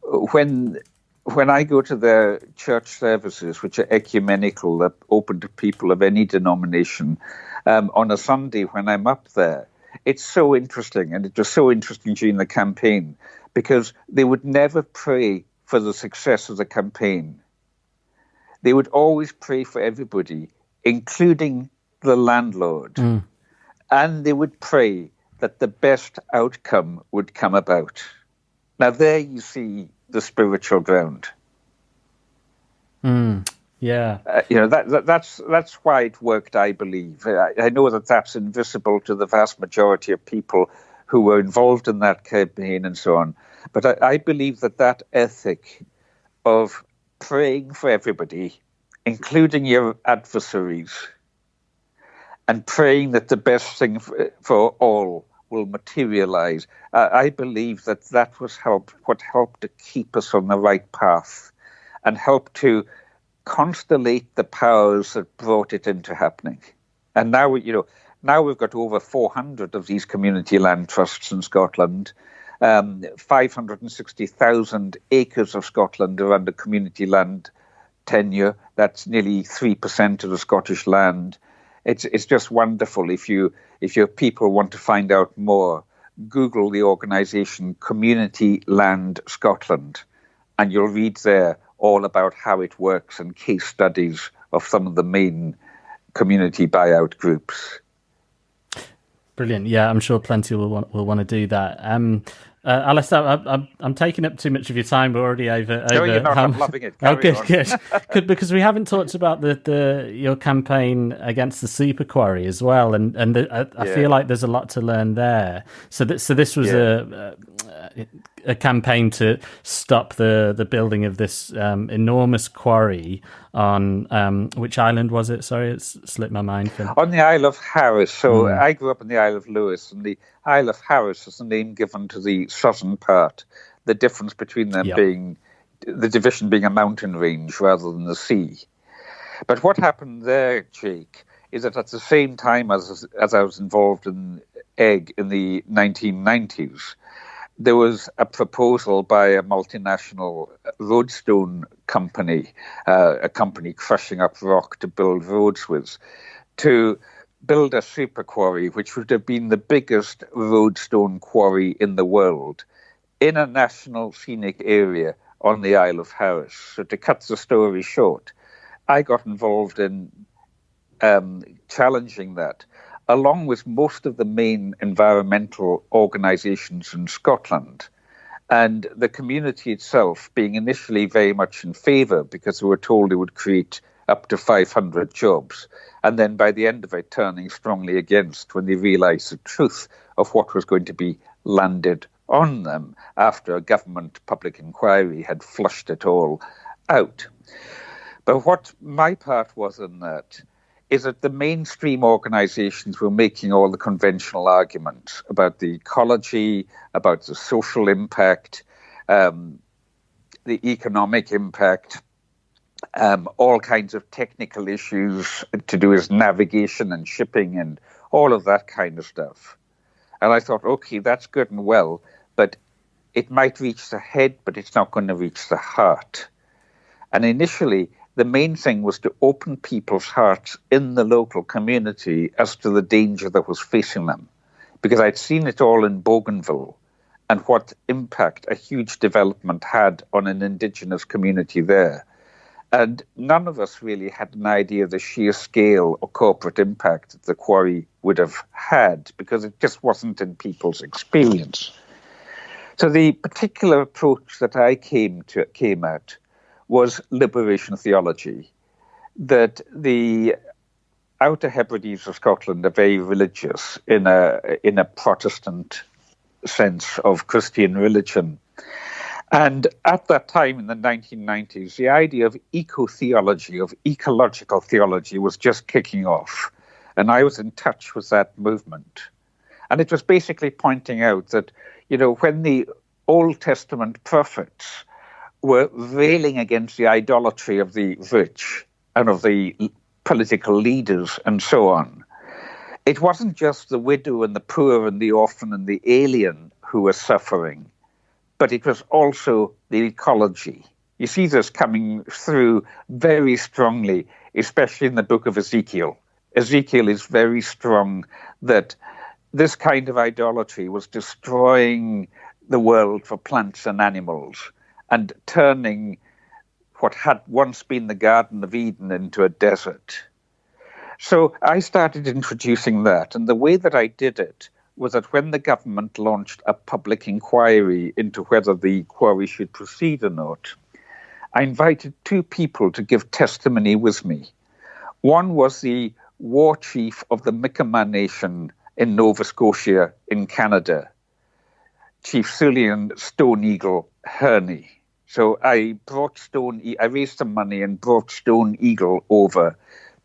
When I go to their church services, which are ecumenical, open to people of any denomination, on a Sunday when I'm up there, it's so interesting, and it was so interesting during the campaign, because they would never pray for the success of the campaign. They would always pray for everybody, including the landlord. And they would pray that the best outcome would come about. Now, there you see the spiritual ground. Yeah. That's why it worked, I believe. I know that that's invisible to the vast majority of people who were involved in that campaign and so on. But I believe that ethic of praying for everybody, including your adversaries, and praying that the best thing for all will materialize, I believe that was what helped to keep us on the right path and helped to constellate the powers that brought it into happening. And now, we've got over 400 of these community land trusts in Scotland. 560,000 acres of Scotland are under community land tenure. That's nearly 3% of the Scottish land. It's just wonderful. If your people want to find out more, Google the organisation Community Land Scotland, and you'll read there all about how it works and case studies of some of the main community buyout groups. Brilliant. Yeah, I'm sure plenty will want to do that. Alastair, I'm taking up too much of your time. We're already over. No, you're not. I'm loving it. Good. Because we haven't talked about your campaign against the super quarry as well, and I feel like there's a lot to learn there. So this was a campaign to stop the building of this enormous quarry on which island was it? Sorry, it's slipped my mind. On the Isle of Harris. So I grew up in the Isle of Lewis, and the Isle of Harris is the name given to the southern part. The difference between them being the division being a mountain range rather than the sea. But what happened there, Jake, is that at the same time as I was involved in EGG in the 1990s, there was a proposal by a multinational roadstone company, a company crushing up rock to build roads with, to build a super quarry, which would have been the biggest roadstone quarry in the world, in a national scenic area on the Isle of Harris. So to cut the story short, I got involved in challenging that, along with most of the main environmental organisations in Scotland, and the community itself being initially very much in favour because we were told it would create up to 500 jobs, and then by the end of it turning strongly against when they realised the truth of what was going to be landed on them after a government public inquiry had flushed it all out. But what my part was in that is that the mainstream organisations were making all the conventional arguments about the ecology, about the social impact, the economic impact, all kinds of technical issues to do with navigation and shipping and all of that kind of stuff. And I thought, okay, that's good and well, but it might reach the head, but it's not going to reach the heart. And initially, the main thing was to open people's hearts in the local community as to the danger that was facing them. Because I'd seen it all in Bougainville and what impact a huge development had on an indigenous community there. And none of us really had an idea of the sheer scale or corporate impact that the quarry would have had, because it just wasn't in people's experience. So the particular approach that I came at was liberation theology, that the Outer Hebrides of Scotland are very religious in a Protestant sense of Christian religion. And at that time in the 1990s, the idea of eco-theology, of ecological theology, was just kicking off. And I was in touch with that movement. And it was basically pointing out that, when the Old Testament prophets were railing against the idolatry of the rich and of the political leaders and so on, it wasn't just the widow and the poor and the orphan and the alien who were suffering, but it was also the ecology. You see this coming through very strongly, especially in the book of Ezekiel. Ezekiel is very strong that this kind of idolatry was destroying the world for plants and animals and turning what had once been the Garden of Eden into a desert. So I started introducing that, and the way that I did it was that when the government launched a public inquiry into whether the quarry should proceed or not, I invited two people to give testimony with me. One was the war chief of the Mi'kmaq Nation in Nova Scotia in Canada, Chief Cillian Stone Eagle Herney. So I raised some money and brought Stone Eagle over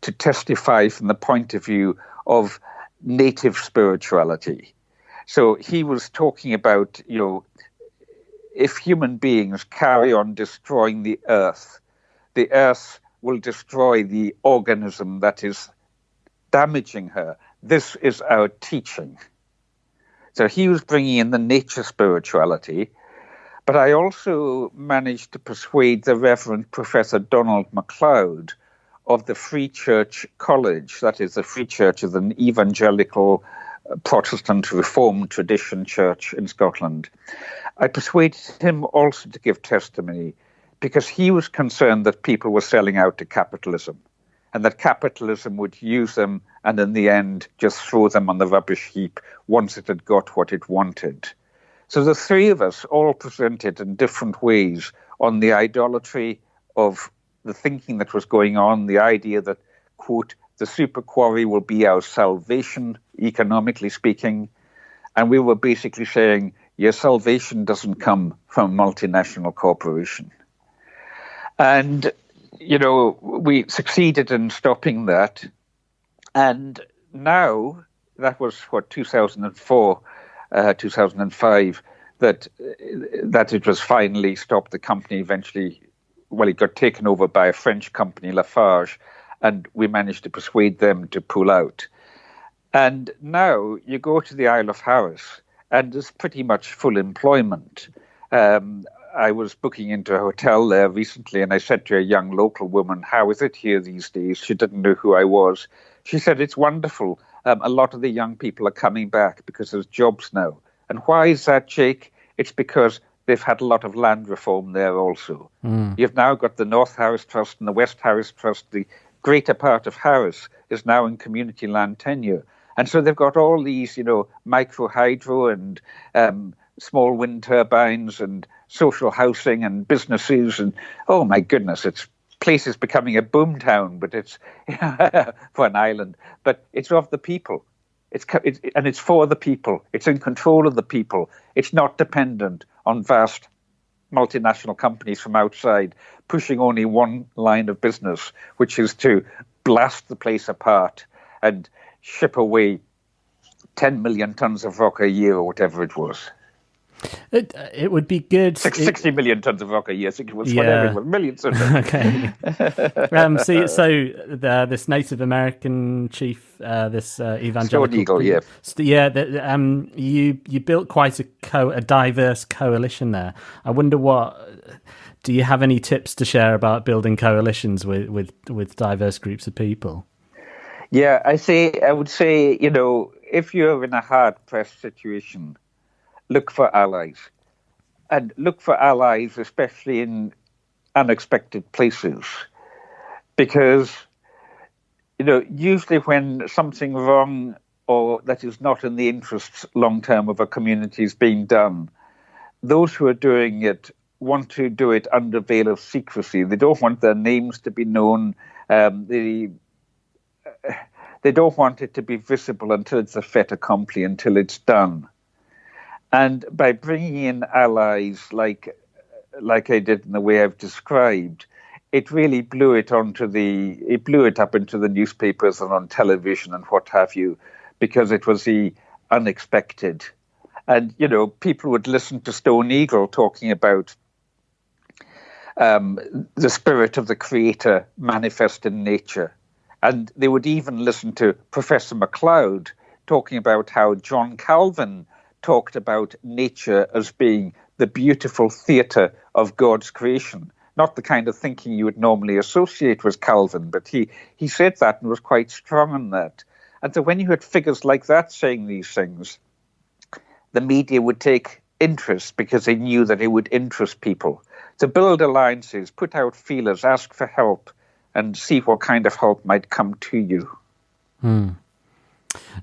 to testify from the point of view of native spirituality. So he was talking about, if human beings carry on destroying the earth will destroy the organism that is damaging her. This is our teaching. So he was bringing in the nature spirituality. But I also managed to persuade the Reverend Professor Donald MacLeod of the Free Church College. That is, the Free Church is an evangelical Protestant Reformed tradition church in Scotland. I persuaded him also to give testimony because he was concerned that people were selling out to capitalism and that capitalism would use them and in the end just throw them on the rubbish heap once it had got what it wanted. So the three of us all presented in different ways on the idolatry of the thinking that was going on, the idea that, quote, the super quarry will be our salvation, economically speaking. And we were basically saying, your salvation doesn't come from a multinational corporation. And, we succeeded in stopping that. And now, that was, 2004, 2005, that it was finally stopped. The company eventually, it got taken over by a French company, Lafarge, and we managed to persuade them to pull out. And now you go to the Isle of Harris, and there's pretty much full employment. I was booking into a hotel there recently, and I said to a young local woman, how is it here these days? She didn't know who I was. She said, it's wonderful. A lot of the young people are coming back because there's jobs now. And why is that, Jake? It's because they've had a lot of land reform there also. You've now got the North Harris Trust and the West Harris Trust. The greater part of Harris is now in community land tenure. And so they've got all these, micro hydro and small wind turbines and social housing and businesses. And, oh, my goodness, place is becoming a boom town, but it's for an island. But it's of the people. It's for the people. It's in control of the people. It's not dependent on vast multinational companies from outside pushing only one line of business, which is to blast the place apart and ship away 10 million tons of rock a year or whatever it was. It would be good. 60 million tons of rock a year. It was whatever it was, millions of them. Okay. This Native American chief, this evangelical Stone Eagle, you built quite a diverse coalition there. I wonder do you have any tips to share about building coalitions with diverse groups of people? Yeah, I would say, if you're in a hard-pressed situation, look for allies. And look for allies, especially in unexpected places. Because, usually when something wrong or that is not in the interests long-term of a community is being done, those who are doing it want to do it under veil of secrecy. They don't want their names to be known. They don't want it to be visible until it's a fait accompli, until it's done. And by bringing in allies like I did in the way I've described, it really blew it up into the newspapers and on television and what have you, because it was the unexpected. And, people would listen to Stone Eagle talking about the spirit of the Creator manifest in nature. And they would even listen to Professor MacLeod talking about how John Calvin talked about nature as being the beautiful theatre of God's creation. Not the kind of thinking you would normally associate with Calvin, but he said that and was quite strong on that. And so when you had figures like that saying these things, the media would take interest because they knew that it would interest people. To build alliances, put out feelers, ask for help, and see what kind of help might come to you. And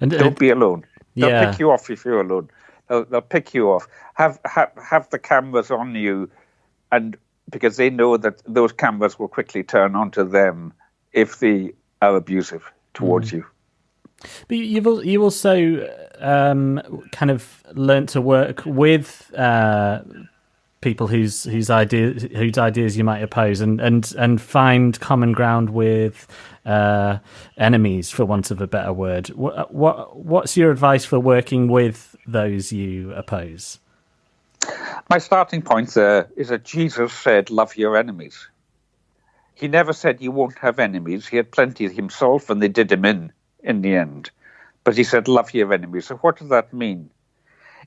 don't be alone. They'll Yeah. pick you off if you're alone. They'll pick you off. Have the cameras on you, and because they know that those cameras will quickly turn onto them if they are abusive towards you. But you also kind of learnt to work with people whose ideas you might oppose, and find common ground with enemies, for want of a better word. What's your advice for working with those you oppose? My starting point there is that Jesus said, "Love your enemies." He never said you won't have enemies. He had plenty himself, and they did him in the end. But he said, "Love your enemies." So what does that mean?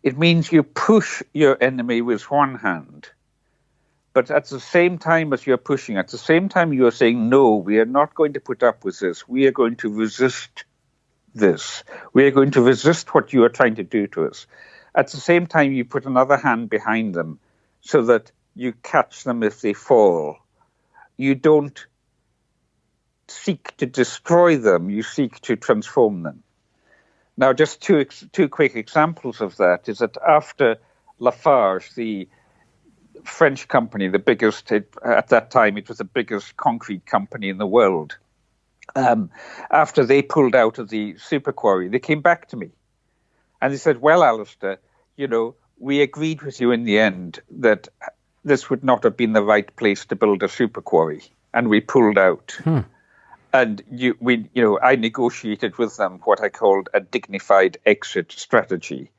It means you push your enemy with one hand, but at the same time as you're pushing, at the same time you're saying, "No, we are not going to put up with this. We are going to resist this. We are going to resist what you are trying to do to us." At the same time, you put another hand behind them so that you catch them if they fall. You don't seek to destroy them, you seek to transform them. Now, just two quick examples of that is that after Lafarge, the French company, the biggest, at that time, it was the biggest concrete company in the world. After they pulled out of the super quarry, they came back to me and they said, "Well, Alastair, we agreed with you in the end that this would not have been the right place to build a super quarry, and we pulled out." And I negotiated with them what I called a dignified exit strategy,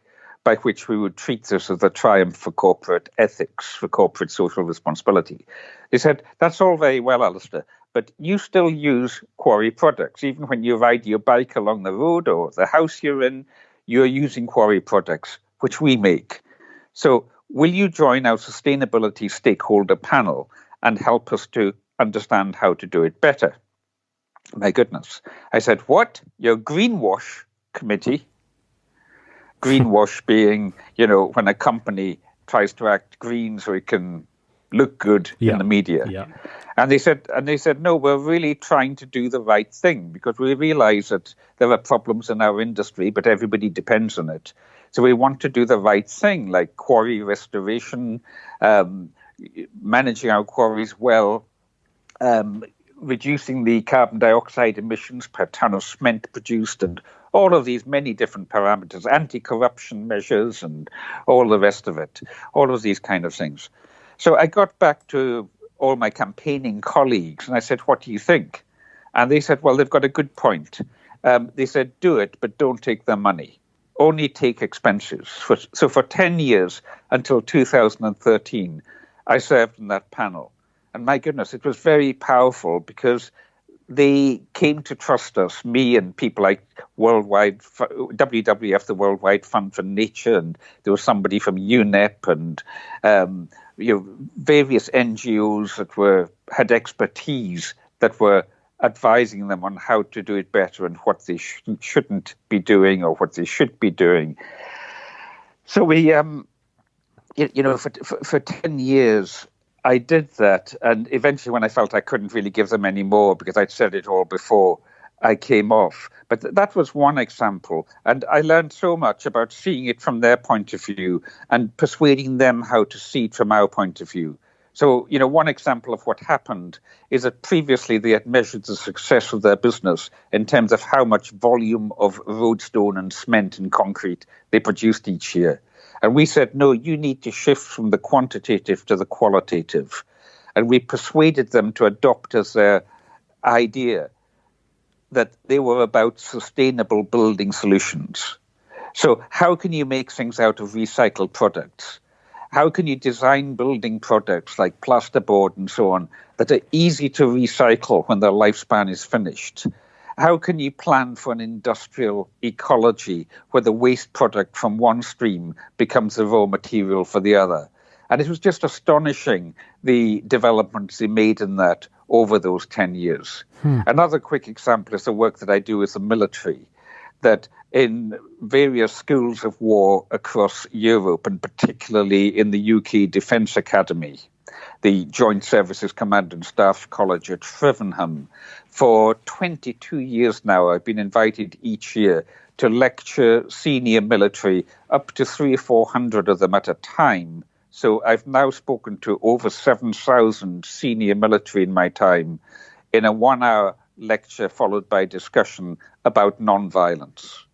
by which we would treat this as a triumph for corporate ethics, for corporate social responsibility. They said, "That's all very well, Alastair, but you still use quarry products. Even when you ride your bike along the road or the house you're in, you're using quarry products, which we make. So will you join our sustainability stakeholder panel and help us to understand how to do it better?" My goodness. I said, "What? Your greenwash committee?" Greenwash being, when a company tries to act green so it can look good in the media. Yeah. And they said, "No, we're really trying to do the right thing because we realize that there are problems in our industry, but everybody depends on it. So we want to do the right thing, like quarry restoration, managing our quarries well, reducing the carbon dioxide emissions per ton of cement produced, and all of these many different parameters, anti-corruption measures and all the rest of it, all of these kind of things." So I got back to all my campaigning colleagues and I said, "What do you think?" And they said, "Well, they've got a good point." They said, "Do it, but don't take their money. Only take expenses." So for 10 years, until 2013, I served in that panel. And my goodness, it was very powerful because they came to trust us, me and people like WWF, the Worldwide Fund for Nature, and there was somebody from UNEP and various NGOs that had expertise that were advising them on how to do it better and what they shouldn't be doing or what they should be doing. So we, for 10 years, I did that, and eventually when I felt I couldn't really give them any more because I'd said it all before, I came off. But that was one example, and I learned so much about seeing it from their point of view and persuading them how to see it from our point of view. So, one example of what happened is that previously they had measured the success of their business in terms of how much volume of roadstone and cement and concrete they produced each year. And we said, "No, you need to shift from the quantitative to the qualitative." And we persuaded them to adopt as their idea that they were about sustainable building solutions. So how can you make things out of recycled products? How can you design building products like plasterboard and so on that are easy to recycle when their lifespan is finished? How can you plan for an industrial ecology where the waste product from one stream becomes the raw material for the other? And it was just astonishing, the developments they made in that over those 10 years. Another quick example is the work that I do with the military. that in various schools of war across Europe, and particularly in the UK Defence Academy, the Joint Services Command and Staff College at Frivenham, for 22 years now, I've been invited each year to lecture senior military, up to 300 or 400 of them at a time. So I've now spoken to over 7,000 senior military in my time in a 1-hour lecture followed by discussion about non-violence.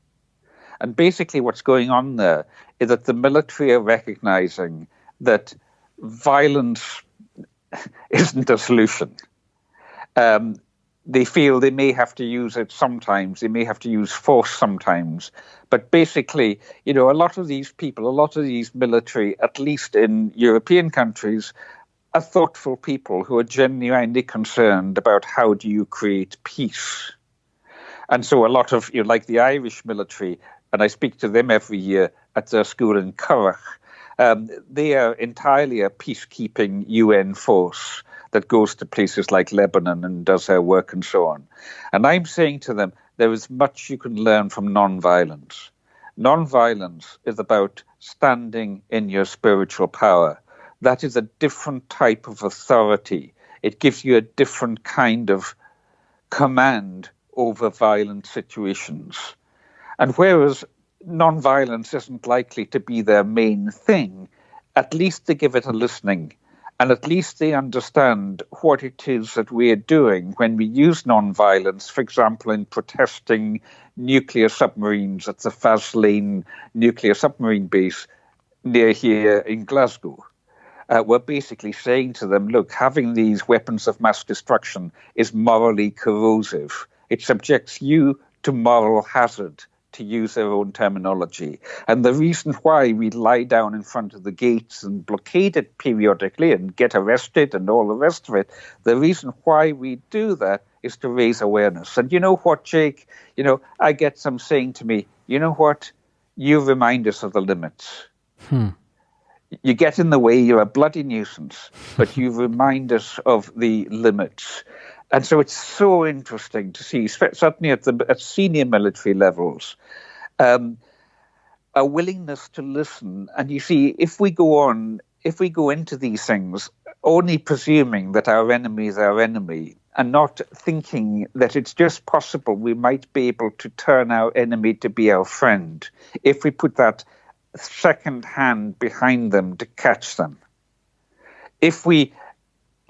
And basically what's going on there is that the military are recognizing that violence isn't a solution. They feel they may have to use it sometimes, they may have to use force sometimes. But basically, a lot of these people, a lot of these military, at least in European countries, are thoughtful people who are genuinely concerned about how do you create peace. And so a lot of, like the Irish military, and I speak to them every year at their school in Curragh, they are entirely a peacekeeping UN force that goes to places like Lebanon and does their work and so on. And I'm saying to them, there is much you can learn from non-violence. Non-violence is about standing in your spiritual power. That is a different type of authority. It gives you a different kind of command over violent situations. And whereas non-violence isn't likely to be their main thing, at least they give it a listening. And at least they understand what it is that we're doing when we use non-violence, for example, in protesting nuclear submarines at the Faslane nuclear submarine base near here in Glasgow. We're basically saying to them, look, having these weapons of mass destruction is morally corrosive. It subjects you to moral hazard, to use their own terminology. And the reason why we lie down in front of the gates and blockade it periodically and get arrested and all the rest of it, the reason why we do that is to raise awareness. And you know what, Jake? I get some saying to me, you know what? You remind us of the limits. You get in the way, you're a bloody nuisance, but you remind us of the limits. And so it's so interesting to see, certainly at senior military levels, a willingness to listen. And you see, if we go into these things, only presuming that our enemy is our enemy, and not thinking that it's just possible we might be able to turn our enemy to be our friend, if we put that second hand behind them to catch them. If we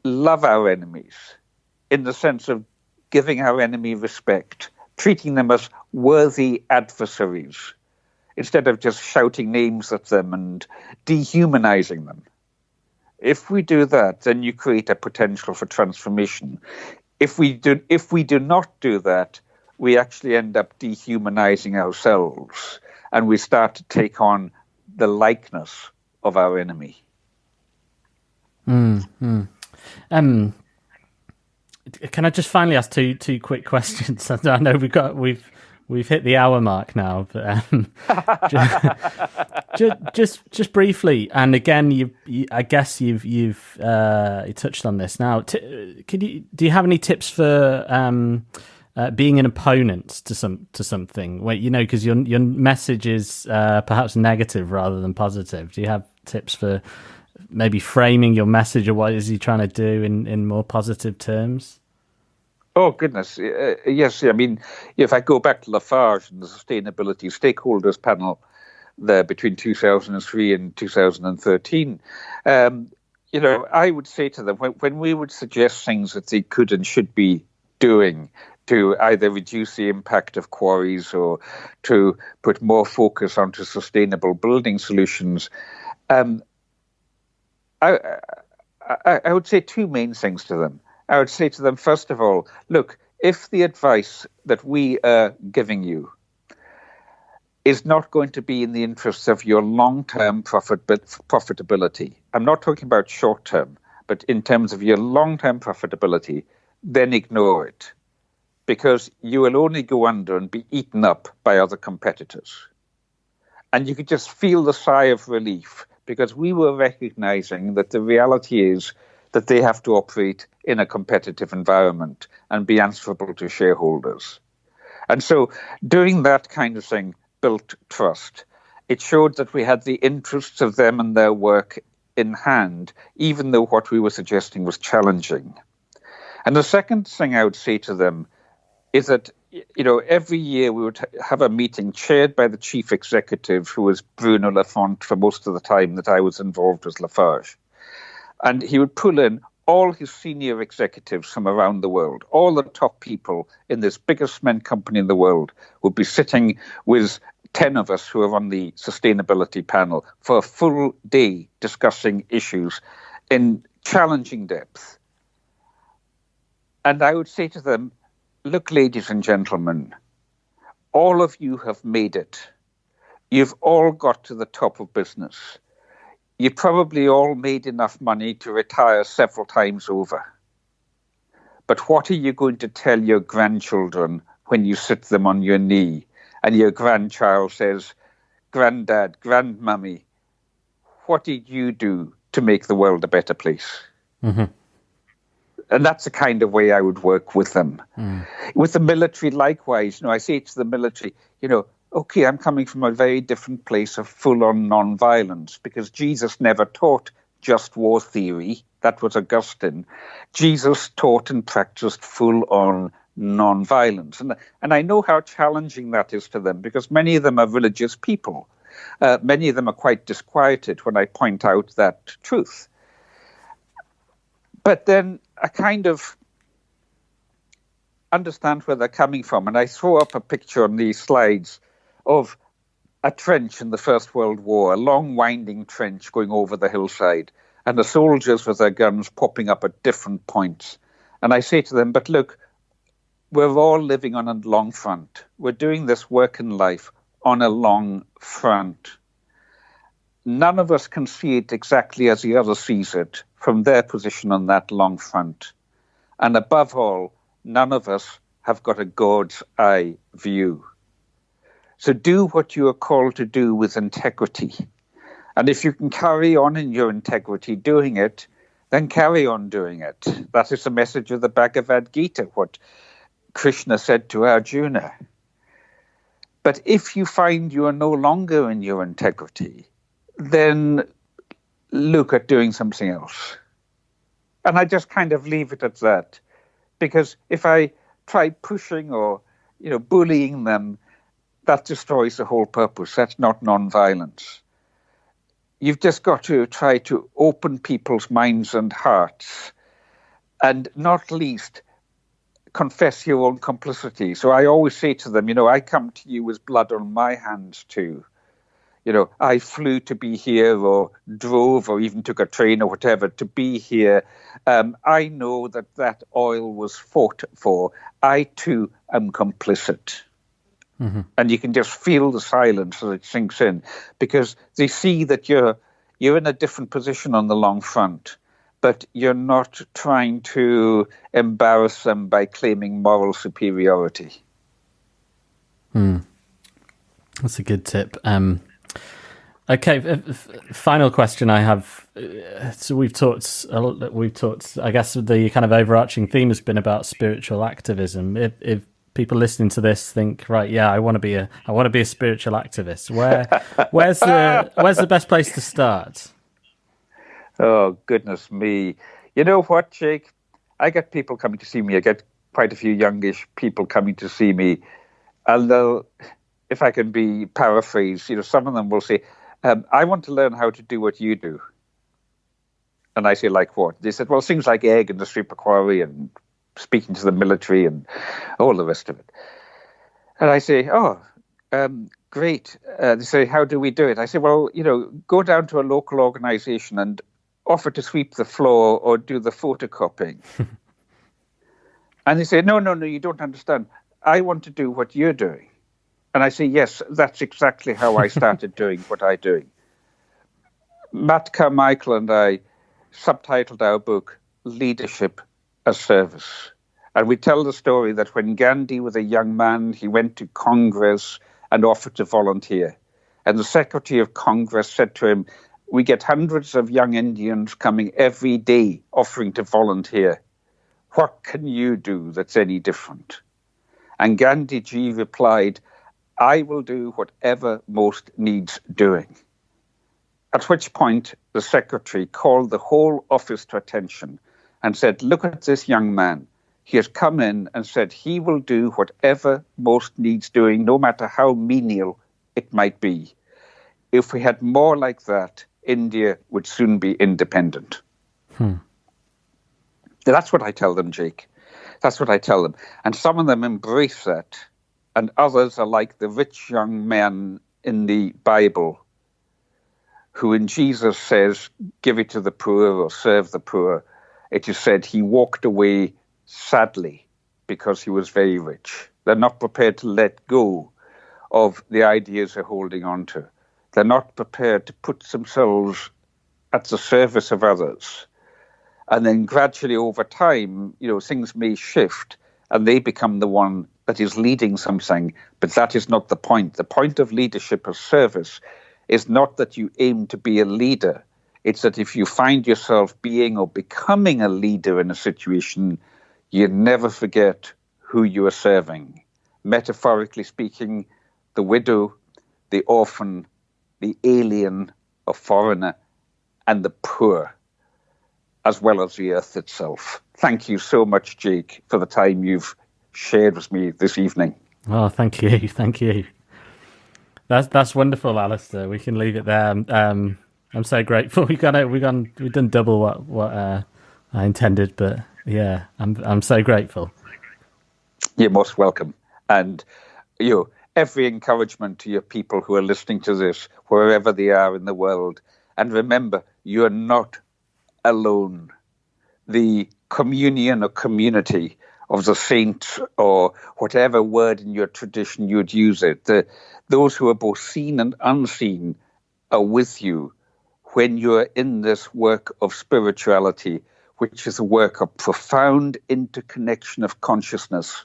love our enemies, in the sense of giving our enemy respect, treating them as worthy adversaries, instead of just shouting names at them and dehumanizing them. If we do that, then you create a potential for transformation. If we do not do that, we actually end up dehumanizing ourselves, and we start to take on the likeness of our enemy. Can I just finally ask two quick questions? I know we've hit the hour mark now, but just briefly, and again, I guess you've touched on this now. Do you have any tips for being an opponent to something? Because your message is perhaps negative rather than positive. Do you have tips for maybe framing your message, or what is he trying to do in more positive terms? Oh, goodness. Yes. I mean, if I go back to Lafarge and the Sustainability Stakeholders Panel there between 2003 and 2013, I would say to them, when we would suggest things that they could and should be doing to either reduce the impact of quarries or to put more focus onto sustainable building solutions, I would say two main things to them. I would say to them, first of all, look, if the advice that we are giving you is not going to be in the interests of your long-term profitability, I'm not talking about short-term, but in terms of your long-term profitability, then ignore it, because you will only go under and be eaten up by other competitors. And you could just feel the sigh of relief, because we were recognizing that the reality is that they have to operate in a competitive environment and be answerable to shareholders. And so doing that kind of thing built trust. It showed that we had the interests of them and their work in hand, even though what we were suggesting was challenging. And the second thing I would say to them is that, every year we would have a meeting chaired by the chief executive, who was Bruno Lafont for most of the time that I was involved with Lafarge. And he would pull in all his senior executives from around the world. All the top people in this biggest cement company in the world would be sitting with 10 of us who are on the sustainability panel for a full day discussing issues in challenging depth. And I would say to them, look, ladies and gentlemen, all of you have made it. You've all got to the top of business. You probably all made enough money to retire several times over. But what are you going to tell your grandchildren when you sit them on your knee and your grandchild says, Granddad, Grandmummy, what did you do to make the world a better place? Mm-hmm. And that's the kind of way I would work with them. Mm. With the military, likewise, I say to the military, okay, I'm coming from a very different place of full-on non-violence, because Jesus never taught just war theory. That was Augustine. Jesus taught and practiced full-on non-violence. And I know how challenging that is to them, because many of them are religious people. Many of them are quite disquieted when I point out that truth. But then I kind of understand where they're coming from. And I throw up a picture on these slides of a trench in the First World War, a long winding trench going over the hillside, and the soldiers with their guns popping up at different points. And I say to them, but look, we're all living on a long front. We're doing this work in life on a long front. None of us can see it exactly as the other sees it from their position on that long front. And above all, none of us have got a God's eye view. So do what you are called to do with integrity. And if you can carry on in your integrity doing it, then carry on doing it. That is the message of the Bhagavad Gita, what Krishna said to Arjuna. But if you find you are no longer in your integrity, then look at doing something else. And I just kind of leave it at that. Because if I try pushing or, bullying them, that destroys the whole purpose. That's not non-violence. You've just got to try to open people's minds and hearts, and not least confess your own complicity. So I always say to them, I come to you with blood on my hands too. I flew to be here, or drove, or even took a train or whatever to be here. I know that oil was fought for. I too am complicit. Mm-hmm. And you can just feel the silence as it sinks in, because they see that you're in a different position on the long front, but you're not trying to embarrass them by claiming moral superiority. That's a good tip. Okay, final question I have. So we've talked. I guess the kind of overarching theme has been about spiritual activism. If people listening to this think, right, yeah, I want to be a spiritual activist, where's the best place to start? Oh, goodness me. You know what, Jake? I get people coming to see me. I get quite a few youngish people coming to see me. And they'll, if I can be paraphrased, some of them will say, I want to learn how to do what you do. And I say, like what? They said, well, things like egg in the Strip Quarry and speaking to the military and all the rest of it. And I say, great. They say, how do we do it? I say, well, go down to a local organization and offer to sweep the floor or do the photocopying. And they say, no, you don't understand. I want to do what you're doing. And I say, yes, that's exactly how I started doing what I'm doing. Matt Carmichael and I subtitled our book, Leadership as Service. And we tell the story that when Gandhi was a young man, he went to Congress and offered to volunteer. And the Secretary of Congress said to him, we get hundreds of young Indians coming every day offering to volunteer. What can you do that's any different? And Gandhiji replied, "I will do whatever most needs doing." At which point the secretary called the whole office to attention and said, "Look at this young man. He has come in and said he will do whatever most needs doing, no matter how menial it might be. If we had more like that, India would soon be independent." That's what I tell them, Jake. That's what I tell them. And some of them embrace that. And others are like the rich young man in the Bible who, when Jesus says, "Give it to the poor" or "serve the poor," it is said he walked away sadly because he was very rich. They're not prepared to let go of the ideas they're holding on to. They're not prepared to put themselves at the service of others. And then gradually over time, things may shift and they become the one that is leading something. But that is not the point. The point of leadership or service is not that you aim to be a leader. It's that if you find yourself being or becoming a leader in a situation, you never forget who you are serving. Metaphorically speaking, the widow, the orphan, the alien or foreigner, and the poor, as well as the earth itself. Thank you so much, Jake, for the time you've shared with me this evening. Oh, thank you. Thank you. That's wonderful, Alastair. We can leave it there. I'm so grateful. We've done double what I intended, but yeah, I'm so grateful. You're most welcome. And every encouragement to your people who are listening to this, wherever they are in the world. And remember, you're not alone. The communion or community of the saints, or whatever word in your tradition you'd use it, those who are both seen and unseen are with you when you're in this work of spirituality, which is a work of profound interconnection of consciousness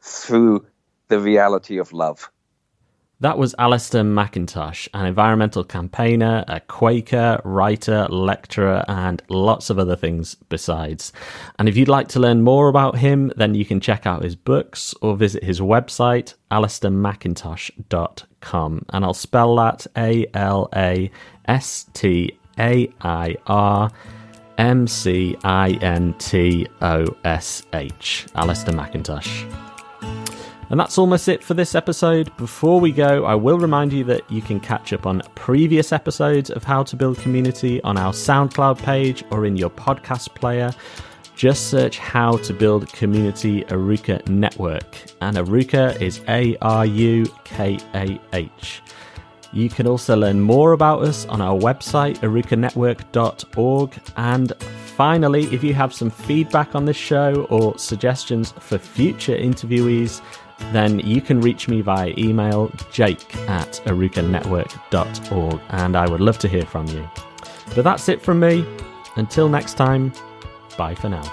through the reality of love. That was Alastair McIntosh, an environmental campaigner, a Quaker, writer, lecturer, and lots of other things besides. And if you'd like to learn more about him, then you can check out his books or visit his website, alastairmacintosh.com. And I'll spell that ALASTIRMCINTOSH, Alastair McIntosh. And that's almost it for this episode. Before we go, I will remind you that you can catch up on previous episodes of How to Build Community on our SoundCloud page or in your podcast player. Just search How to Build Community Aruka Network. And Aruka is ARUKAH. You can also learn more about us on our website, arukanetwork.org. And finally, if you have some feedback on this show or suggestions for future interviewees, then you can reach me via email, jake@arukanetwork.org, and I would love to hear from you. But that's it from me. Until next time, bye for now.